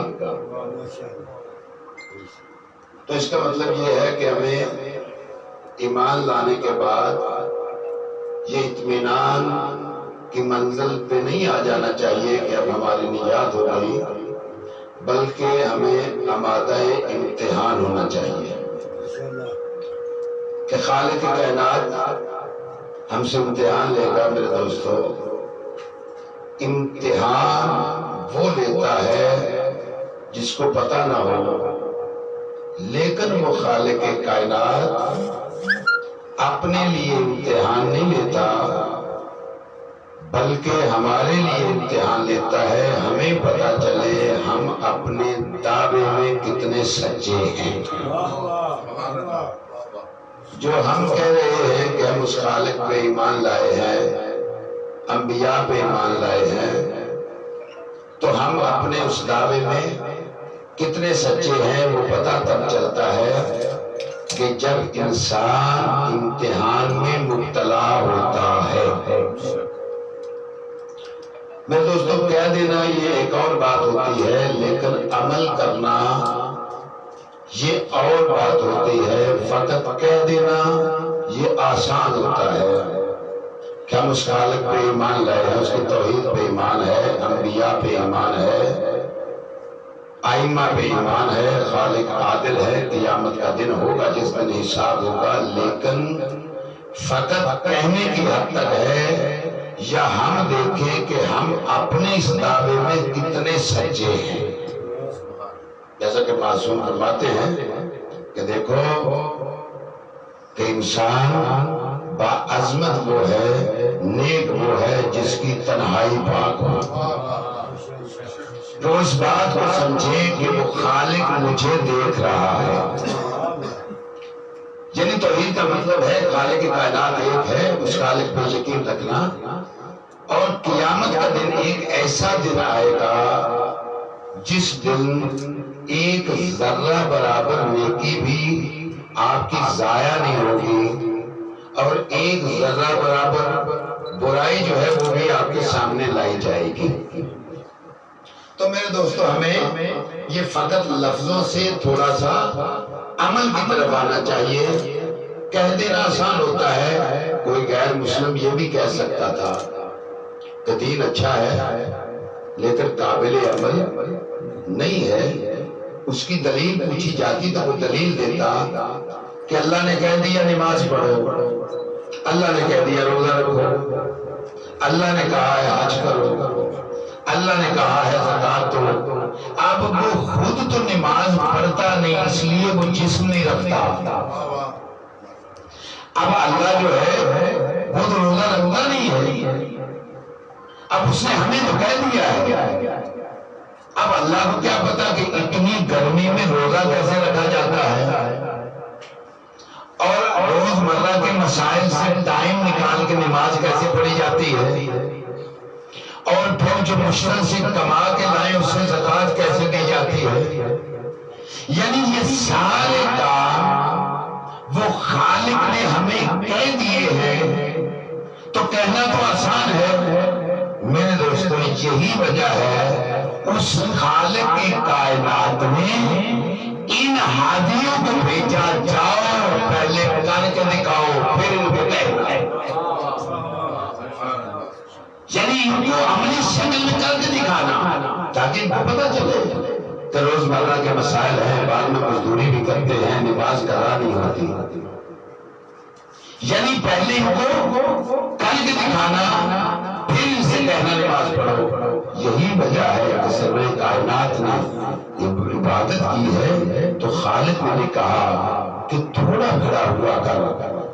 تو اس کا مطلب یہ ہے کہ ہمیں ایمان لانے کے بعد یہ اطمینان کی منزل پہ نہیں آ جانا چاہیے کہ اب ہماری نجات ہو گئی، بلکہ ہمیں آمادہ امتحان ہونا چاہیے کہ خالق کائنات ہم سے امتحان لے گا میرے دوستو، امتحان وہ لیتا ہے جس کو پتہ نہ ہو، لیکن وہ خالق کائنات اپنے لیے امتحان نہیں لیتا بلکہ ہمارے لیے امتحان لیتا ہے، ہمیں پتہ چلے ہم اپنے دعوے میں کتنے سچے ہیں۔ جو ہم کہہ رہے ہیں کہ ہم اس خالق پہ ایمان لائے ہیں، انبیاء پہ ایمان لائے ہیں، تو ہم اپنے اس دعوے میں کتنے سچے ہیں وہ پتہ تب چلتا ہے کہ جب انسان امتحان میں مبتلا ہوتا ہے۔ میں دوستوں کہہ دینا یہ ایک اور بات ہوتی ہے، لیکن عمل کرنا یہ اور بات ہوتی ہے۔ فقط کہہ دینا یہ آسان ہوتا ہے کہ ہم اس خالق پہ ایمان لائے ہیں، اس کی توحید پہ ایمان ہے، انبیاء پہ ایمان ہے، ائمہ پہ ایمان ہے، خالق عادل ہے، قیامت کا دن ہوگا جس دن حساب ہوگا، لیکن فقط کہنے کی حد تک ہے یا ہم دیکھیں کہ ہم اپنے اس دعوے میں کتنے سچے ہیں۔ جیسا کہ معصوم فرماتے ہیں کہ دیکھو کہ انسان باعظمت وہ ہے، نیک وہ ہے جس کی تنہائی پاک ہو، جو اس بات کو سمجھے کہ وہ خالق مجھے دیکھ رہا ہے۔ یعنی توحید کا مطلب ہے خالق کائنات ایک ہے، اس خالق پر یقین رکھنا، اور قیامت کا دن ایک ایسا دن آئے گا جس دن ایک ذرہ برابر نیکی بھی آپ کی ضائع نہیں ہوگی، اور ایک ذرہ برابر برائی جو ہے وہ بھی آپ کے سامنے لائی جائے گی۔ تو میرے دوستو ہمیں یہ فقط لفظوں سے تھوڑا سا عمل کی طرف آنا چاہیے۔ کہہ دینا آسان ہوتا ہے، کوئی غیر مسلم یہ بھی کہہ سکتا تھا کہ دین اچھا ہے لیکن قابل عمل نہیں ہے۔ اس کی دلیل پوچھی جاتی تو وہ دلیل دیتا کہ اللہ نے کہہ دیا نماز پڑھو، اللہ نے کہہ دیا روزہ رکھو، اللہ نے کہا ہے حج کرو، اللہ نے کہا ہے زکات دو۔ اب وہ خود تو نماز پڑھتا نہیں، اس لیے وہ جسم نہیں رکھتا۔ اب اللہ جو ہے وہ تو روزہ رکھتا نہیں ہے، اب اس نے ہمیں تو کہہ دیا ہے۔ اب اللہ کو کیا پتا کہ اتنی گرمی میں روزہ کیسے رکھا جاتا ہے، اور روز مرہ کے مسائل سے ٹائم نکال کے نماز کیسے پڑھی جاتی ہے، اور پھر جو مشکل سے کما کے لائیں اس سے زکوٰۃ کیسے دی جاتی ہے۔ یعنی یہ سارے کام وہ خالق نے ہمیں کہہ دیے ہیں، تو کہنا تو آسان ہے۔ میرے دوستو یہی وجہ ہے اس خالق کی کائنات نے ان ہادیوں کو بھیجا، جاؤ پہلے کر کے دکھاؤ پھر ان کو کہنا ہے، یعنی ان کو عملی شکل میں کر کے دکھانا تاکہ ان کو پتہ چلے کہ روزمرہ کے مسائل ہیں، بعد میں مزدوری بھی کرتے ہیں، نماز قضا نہیں ہوتی۔ یعنی پہلے ان کو کر کے دکھانا، پھر ان سے کہنا نماز پڑھو۔ یہی وجہ ہے کہ سرور کائنات نے عبادت کی ہے تو خالق نے کہا کہ تھوڑا کھڑا ہوا کر،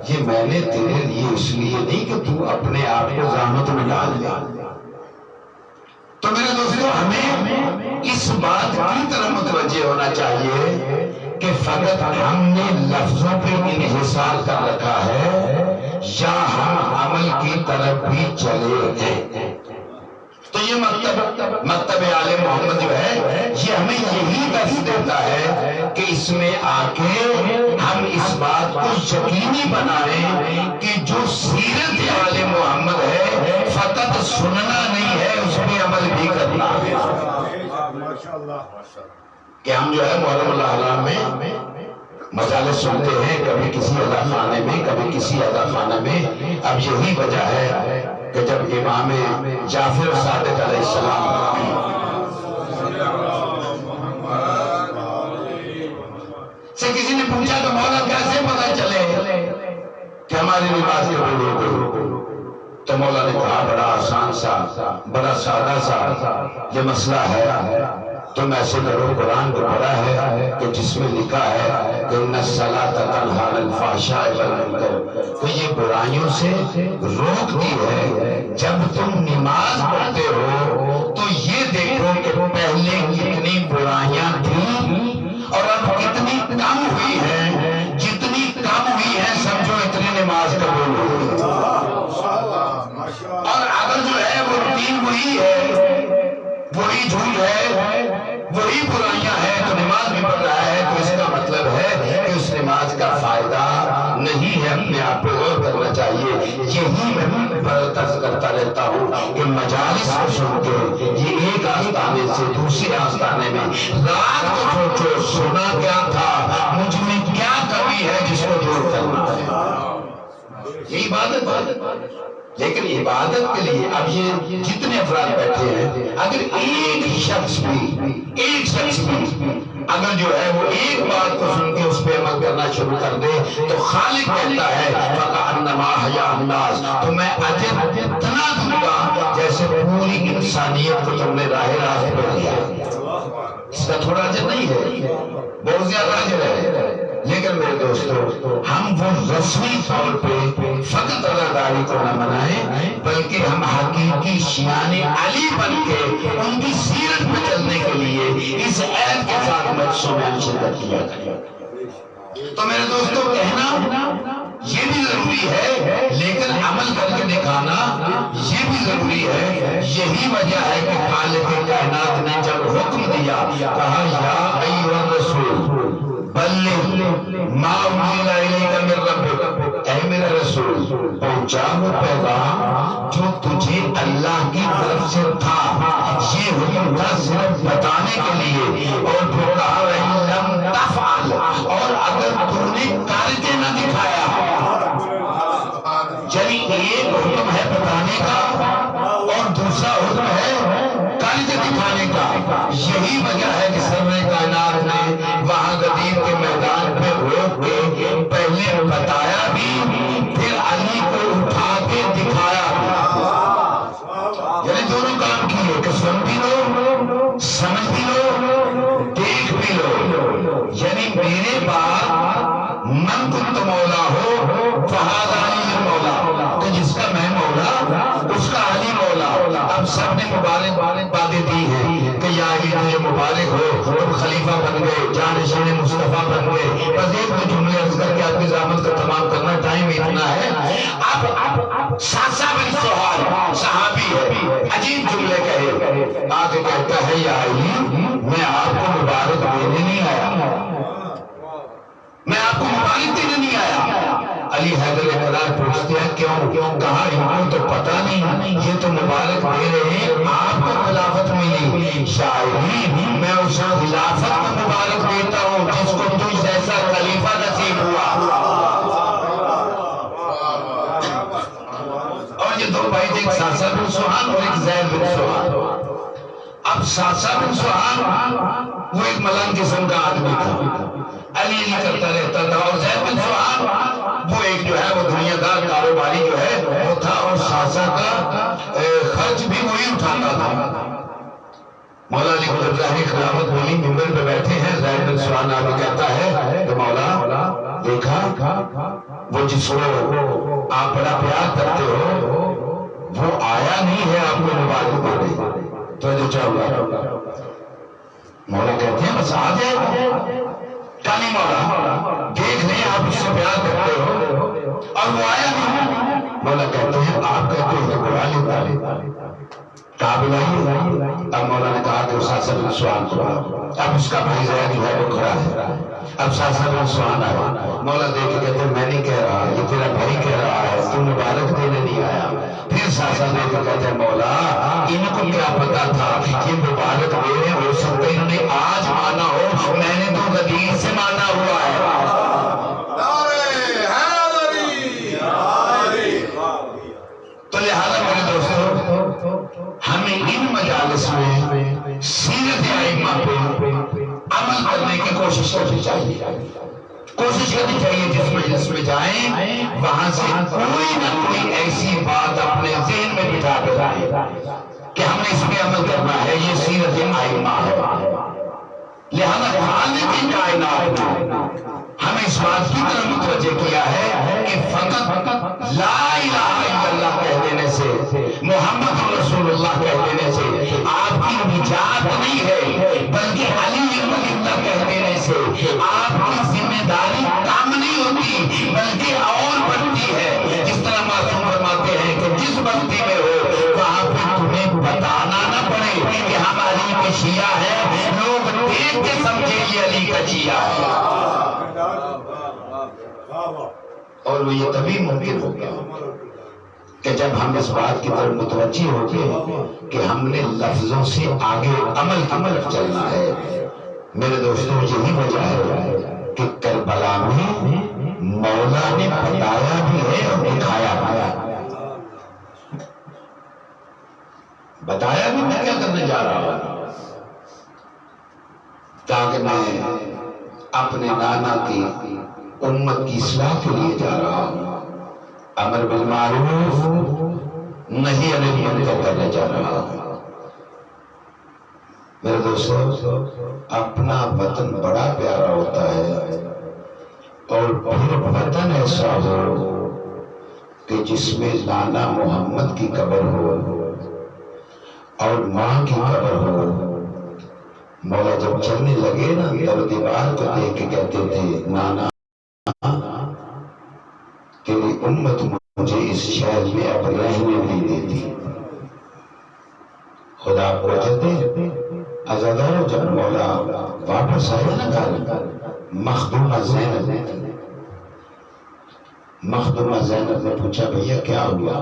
یہ میں نے تیرے لیے اس لیے نہیں کہ تو اپنے آپ کو زحمت میں ڈال دے۔ تو میرے دوستو ہمیں اس بات کی طرف متوجہ ہونا چاہیے کہ فقط ہم نے لفظوں پہ انحصار کر رکھا ہے یا ہم عمل کی طرف بھی چلے ہیں۔ تو یہ مکتب آل محمد جو ہے یہ ہمیں یہی درس دیتا ہے کہ اس میں آ کے ہم اس بات کو یقینی بنائیں کہ جو سیرت آل محمد ہے فقط سننا نہیں ہے، اس پہ عمل بھی کرنا ہے۔ کہ ہم جو ہے محرم اللہ حرام میں مجالس سنتے ہیں، کبھی کسی ادا خانے میں، کبھی کسی ادا خانہ میں۔ اب یہی وجہ ہے کہ جب امام جعفر صادق علیہ السلام سے کسی نے پوچھا تو مولا کیسے پتہ چلے کہ ہماری نماز قبول ہو گئی؟ تو مولا نے کہا بڑا آسان سا، بڑا سادہ سا یہ مسئلہ ہے، تم ایسے کرو، قرآن کو پڑھا ہے کہ جس میں لکھا ہے کہ ان الصلاۃ تنہی عن الفحشاء والمنکر، کہ یہ برائیوں سے روکتی ہے۔ جب تم نماز پڑھتے ہو تو یہ دیکھو کہ پہلے کتنی برائیاں تھیں اور اب کتنی کم ہوئی ہیں، جتنی کم ہوئی ہیں سمجھو اتنی نماز قبول ہوئی، اور اگر جو ہے وہ روٹین وہی ہے، وہی جھوٹ ہے، وہی برائیاں ہیں تو نماز بھی پڑھ رہا ہے، تو اس کا مطلب ہے کہ اس نماز کا فائدہ نہیں ہے، اپنے آپ پہ غور کرنا چاہیے۔ یہی میں برعکس کرتا رہتا ہوں کہ مجالس کو سن کے یہ ایک آستانے سے دوسرے آستانے میں رات کو سوچو سنا کیا تھا، مجھ میں کیا کمی ہے جس کو دور کرنا ہے، یہ عبادت ہے۔ لیکن عبادت کے لیے اب یہ جتنے افراد بیٹھے ہیں، اگر ایک شخص بھی اگر جو ہے وہ ایک بات کو سن کے اس پہ عمل کرنا شروع کر دے تو خالق کہتا ہے فَكَأَنَّمَا أَحْيَا النَّاسَ، تو میں اجر اتنا دوں گا جیسے پوری انسانیت کو تم نے راہ راست پہ دیا۔ اس کا تھوڑا اجر نہیں ہے، بہت زیادہ اجر ہے۔ لیکن میرے دوستو، ہم وہ رسمی طور پہ فقط اداداری کو نہ منائیں، بلکہ ہم حقیقی شیعان علی بن کے ان کی سیرت پہ چلنے کے لیے اس عہد کے ساتھ مجلسوں میں شرکت کیا کریں۔ تو میرے دوستو، کہنا یہ بھی ضروری ہے، لیکن عمل کر کے دکھانا یہ بھی ضروری ہے۔ یہی وجہ ہے کہ خالق کائنات نے جب حکم دیا، کہا یا ایھا الرسول بلغ ما انزل الیک من ربک، اے میرا رسول پہنچا وہ پیغام جو تجھے اللہ کی طرف سے تھا۔ یہ حکم تھا صرف بتانے کے لیے، اور پھر کہا وَإِن لَمْ تَفْعَلْ، اور اگر تو نے کر کے نہ دکھایا، یعنی ایک حکم ہے بتانے کا اور دوسرا حکم ہے کر کے دکھانے کا۔ یہی وجہ ہے کہ سرور کائنات نے وہاں غدیر کے میدان پہ روک کے پہلے بتایا بھی، پھر علی کو اٹھا کے دکھایا بھی، یعنی دونوں کام کیے کہ سن بھی لو، سمجھ بھی لو، دیکھ بھی لو۔ یعنی میرے بعد من کنت مولا ہو فہذا علی مولا، کہ جس کا میں مولا اس کا علی مولا۔ اب سب نے مبارک باتیں دی ہیں کہ یا علی تجھے مبارک ہو، تم خلیفہ بن گئے، جانشین مصطفیٰ بن گئے۔ بس ایک دو جملے عرض کر کے آپ کی زحمت کا تمام کرنا، ٹائم اتنا ہے۔ اب ساسا بن سہال صحابی ہے، عجیب جملے کہے، آگے کہتا ہے یا علی میں آپ کو مبارک دینے نہیں آیا، میں آپ کو مبارک دینے نہیں آیا۔ علی حیدر کرار پوچھتے ہیں کیوں؟ کہا ان کو تو پتہ نہیں، یہ تو مبارک دے رہے ہیں آپ کو خلافت ملی، شاعری میں اس خلافت کو مبارک دیتا ہوں جس کو تجھ جیسا خلیفہ نصیب ہوا۔ اور یہ دو بھائی تھے، ایک ساسا بن سہان اور ایک زید بن سہان۔ اب ساسا بن سہان وہ ایک ملنگ قسم کا آدمی تھا، علی علی کرتا رہتا تھا، اور زید بن سہان وہ ایک جو ہے وہ دنیا دار کاروباری جو ہے وہ تھا، اور ساسا کا خرچ بھی وہی اٹھاتا تھا۔ مولا علی قدر ظاہری خلافت ملی، ممبر پہ بیٹھے ہیں، زید بن سہان آگے کہتا ہے کہ مولا دیکھا وہ جس کو آپ بڑا پیار کرتے ہو وہ آیا نہیں ہے آپ کو مبارک دینے، تو جو چاہو مولا کہتے ہیں بس آ جائے گا، کانی مولا دیکھ لیں آپ اس سے پیار کرتے ہو، اور وہ آیا نہیں۔ مولا کہتے ہیں آپ کہتے ہیں کہ بلا لیتا، کہا بلائیے۔ اب مولا نے کہا کہ ساسا بن سہان کو، اب اس کا بھائی زید جو ہے وہ کھڑا ہے۔ اب ساسا بن سہان آیا، مولا دیکھ کے کہتے ہیں میں نہیں کہہ رہا، یہ تیرا بھائی کہہ رہا ہے، تو مبارک دینے نہیں آیا۔ پھر ساسا دیکھ کے کہتے ہیں مولا ان کو کیا پتا تھا کہ مبارک دے رہے، ہو سکتا ہے انہوں نے آج مانا ہو، میں نے تو غدیر سے مانا ہوا ہے۔ تو لہذا میرے دوستو ہمیں ان مجالس میں سیرت ائمہ پہ عمل کرنے کی کوشش کرنی چاہیے، کوشش کرنی چاہیے جس مجلس میں جائیں وہاں سے کوئی نہ کوئی ایسی بات اپنے ہے کہ ہم نے اس پہ عمل کرنا ہے. یہ سیرت ائمہ ہے. لہذا خالق کائنات نے ہمیں اس بات کی طرف متوجہ کیا ہے کہ فقط لا الہ الا اللہ کہہ دینے سے، محمد رسول اللہ کہہ دینے سے آپ کی نجات نہیں ہے، بلکہ علی ولی اللہ کہہ دینے سے آپ کی ذمہ داری کم نہیں ہوتی بلکہ اور بڑھتی ہے. جس طرح معصوم فرماتے ہیں کہ جس بستی میں ہو وہاں پہ تمہیں بتانا نہ پڑے کہ ہم علی کے شیعہ ہیں، لوگ دیکھ کے سمجھے یہ علی کا شیعہ ہے. اور وہ یہ تبھی ممکن ہوگا کہ جب ہم اس بات کی طرف متوجہ ہو گئے کہ ہم نے لفظوں سے آگے عمل چلنا ہے. میرے دوستوں یہی وجہ ہے کہ کربلا میں مولا نے بتایا بھی ہے اور دکھایا بھی ہے. بتایا بھی میں کیا کرنے جا رہا ہوں، تاکہ میں اپنے نانا کی امت کی اصلاح کے لیے جا رہا ہوں. امر بالمعروف نہی عن المنکر کرنے جا رہا ہوں. میرے دوستو، اپنا وطن بڑا پیارا ہوتا ہے، اور پھر وطن ایسا ہو کہ جس میں نانا محمد کی قبر ہو اور ماں کی قبر ہو. مولا جب چلنے لگے نا تب دیوار کو دیکھ کے کہتے تھے، نانا تیری امت مجھے اس شہر میں اب رہنے نہیں دیتی. خدا کو جاتے عزادارو جب مولا واپس آئے نا گھر، مخدومہ زینب نے پوچھا بھیا کیا ہوا؟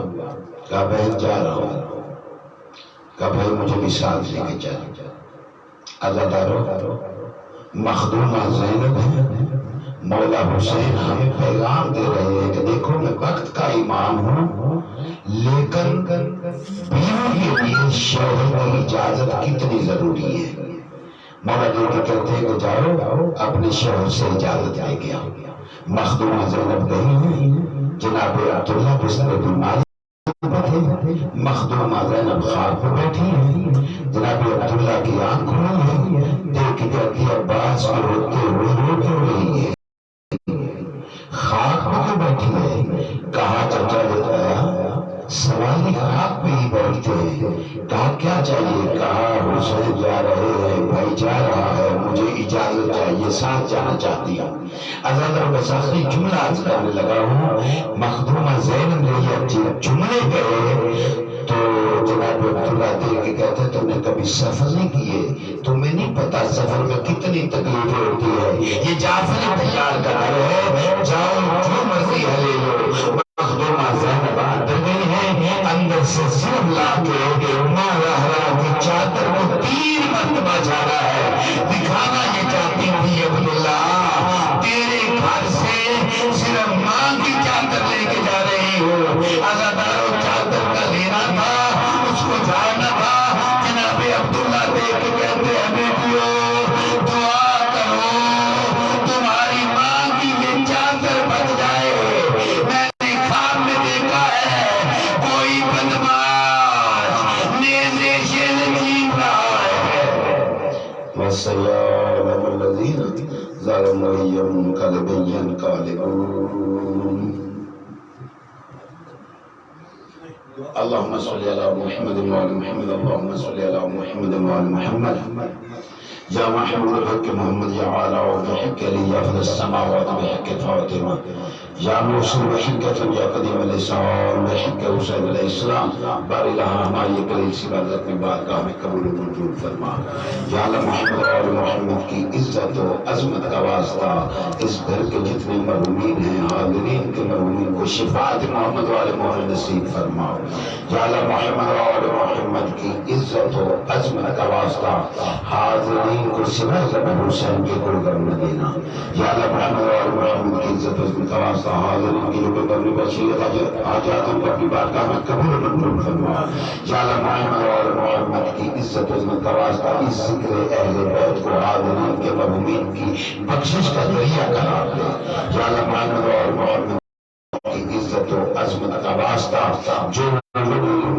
کہا بہن جا رہا ہوں. کہا بھائی مجھے بھی ساتھ لے کے چل. عزادارو مخدومہ زینب ہے، مولا حسین ہمیں پیغام دے رہے ہیں کہ دیکھو میں وقت کا امام ہوں، لیکن بیوی کے لیے شوہر کی اجازت کتنی ضروری ہے. مولا جو کہتے ہیں کہ جاؤ اپنے شوہر سے اجازت لے کے آؤ. مخدومہ زینب گئی ہیں، جناب عبداللہ بستر بیماری مخدومہ زینب خواب پہ بیٹھی ہیں، جناب عبداللہ کی آنکھ کھلی ہے، دیکھ کے کہتی ہے عباس کو روتے ہوئے رو کیوں رہی ہے؟ خاک پہ کیوں بیٹھی ہے؟ کہا چچا بتایا سوالی خاک پہ ہی بیٹھتے ہیں. کہا کیا چاہیے؟ کہا حسین جا رہے ہیں، بھائی جا رہا ہے، مجھے اجازت چاہیے، ساتھ جانا چاہتی ہوں. عزادہ بس آخری جملہ عرض کرنے لگا ہوں. مخدومہ زینب نے یہ جملے گئے تو جناب عبداللہ دیکھ کے کہتے تم نے کبھی سفر نہیں کیے، تمہیں نہیں پتا سفر میں کتنی تکلیفیں ہوتی ہے. یہ جعفر تیار کر رہے ہو، جاؤ جو مرضی ہے لے لو. مخدومہ زینب اندر گئی ہے، اندر سے زور لا کے ماں زہرا کی چادر کو 3 مرتبہ جھاڑا ہے. دکھانا یہ چاہتی تھی عبداللہ تیرے گھر سے صرف ماں کی چادر لے کے جا رہی ہو. عزادارو چادر کا لینا تھا، اس کو جھاڑنا تھا. جناب عبداللہ دیکھ کے کہتے ہیں بیٹیو دعا کرو تمہاری ماں کی یہ چادر بچ جائے. میں نے خواب میں دیکھا ہے کوئی بدماش نیزے سے نچین رہا ہے. وَسَيَعْلَمُ الَّذِينَ ظَلَمُوا أَيَّ يَنقَلِبٌ. اللهم صل على محمد وعلى محمد. اللهم صل على محمد وعلى محمد. يا محمود الحق محمد، يا عالى بحق علي، يا فضل السماوات بحق فاطمة، يا موصول بحقة، يا قديم الإسلام بحق حسین علیہ السلام. بار الہا ہماری قلیل سی عبادت میں بارگاہ میں قبول و منظور فرما. یا اللہ محمد اور محمد کی عزت و عظمت کا واسطہ اس گھر کے جتنے مرحومین ہیں، حاضرین کے مرحومین کو شفاعت محمد والے محمد نصیب فرما. یا اللہ محمد اور محمد کی عزت و عظمت کا واسطہ حاضرین کو سوائے زبان حسین کے کوئی غم نہ دینا. یا اللہ محمد اور محمد کی عزت و عظمت کا واسطہ حاضرین کی روح قبر بشیر حاجات کو اپنی بارگاہ میں قبول و منظور فرما. یا اللہ محمد اور محمد کی عزت و عظمت کا واسطہ اس ذکر اہل بیت کو حاضرین کے مرحومین کی بخشش کا ذریعہ قرار دے. یا اللہ محمد اور محمد کی عزت و عظمت کا واسطہ جو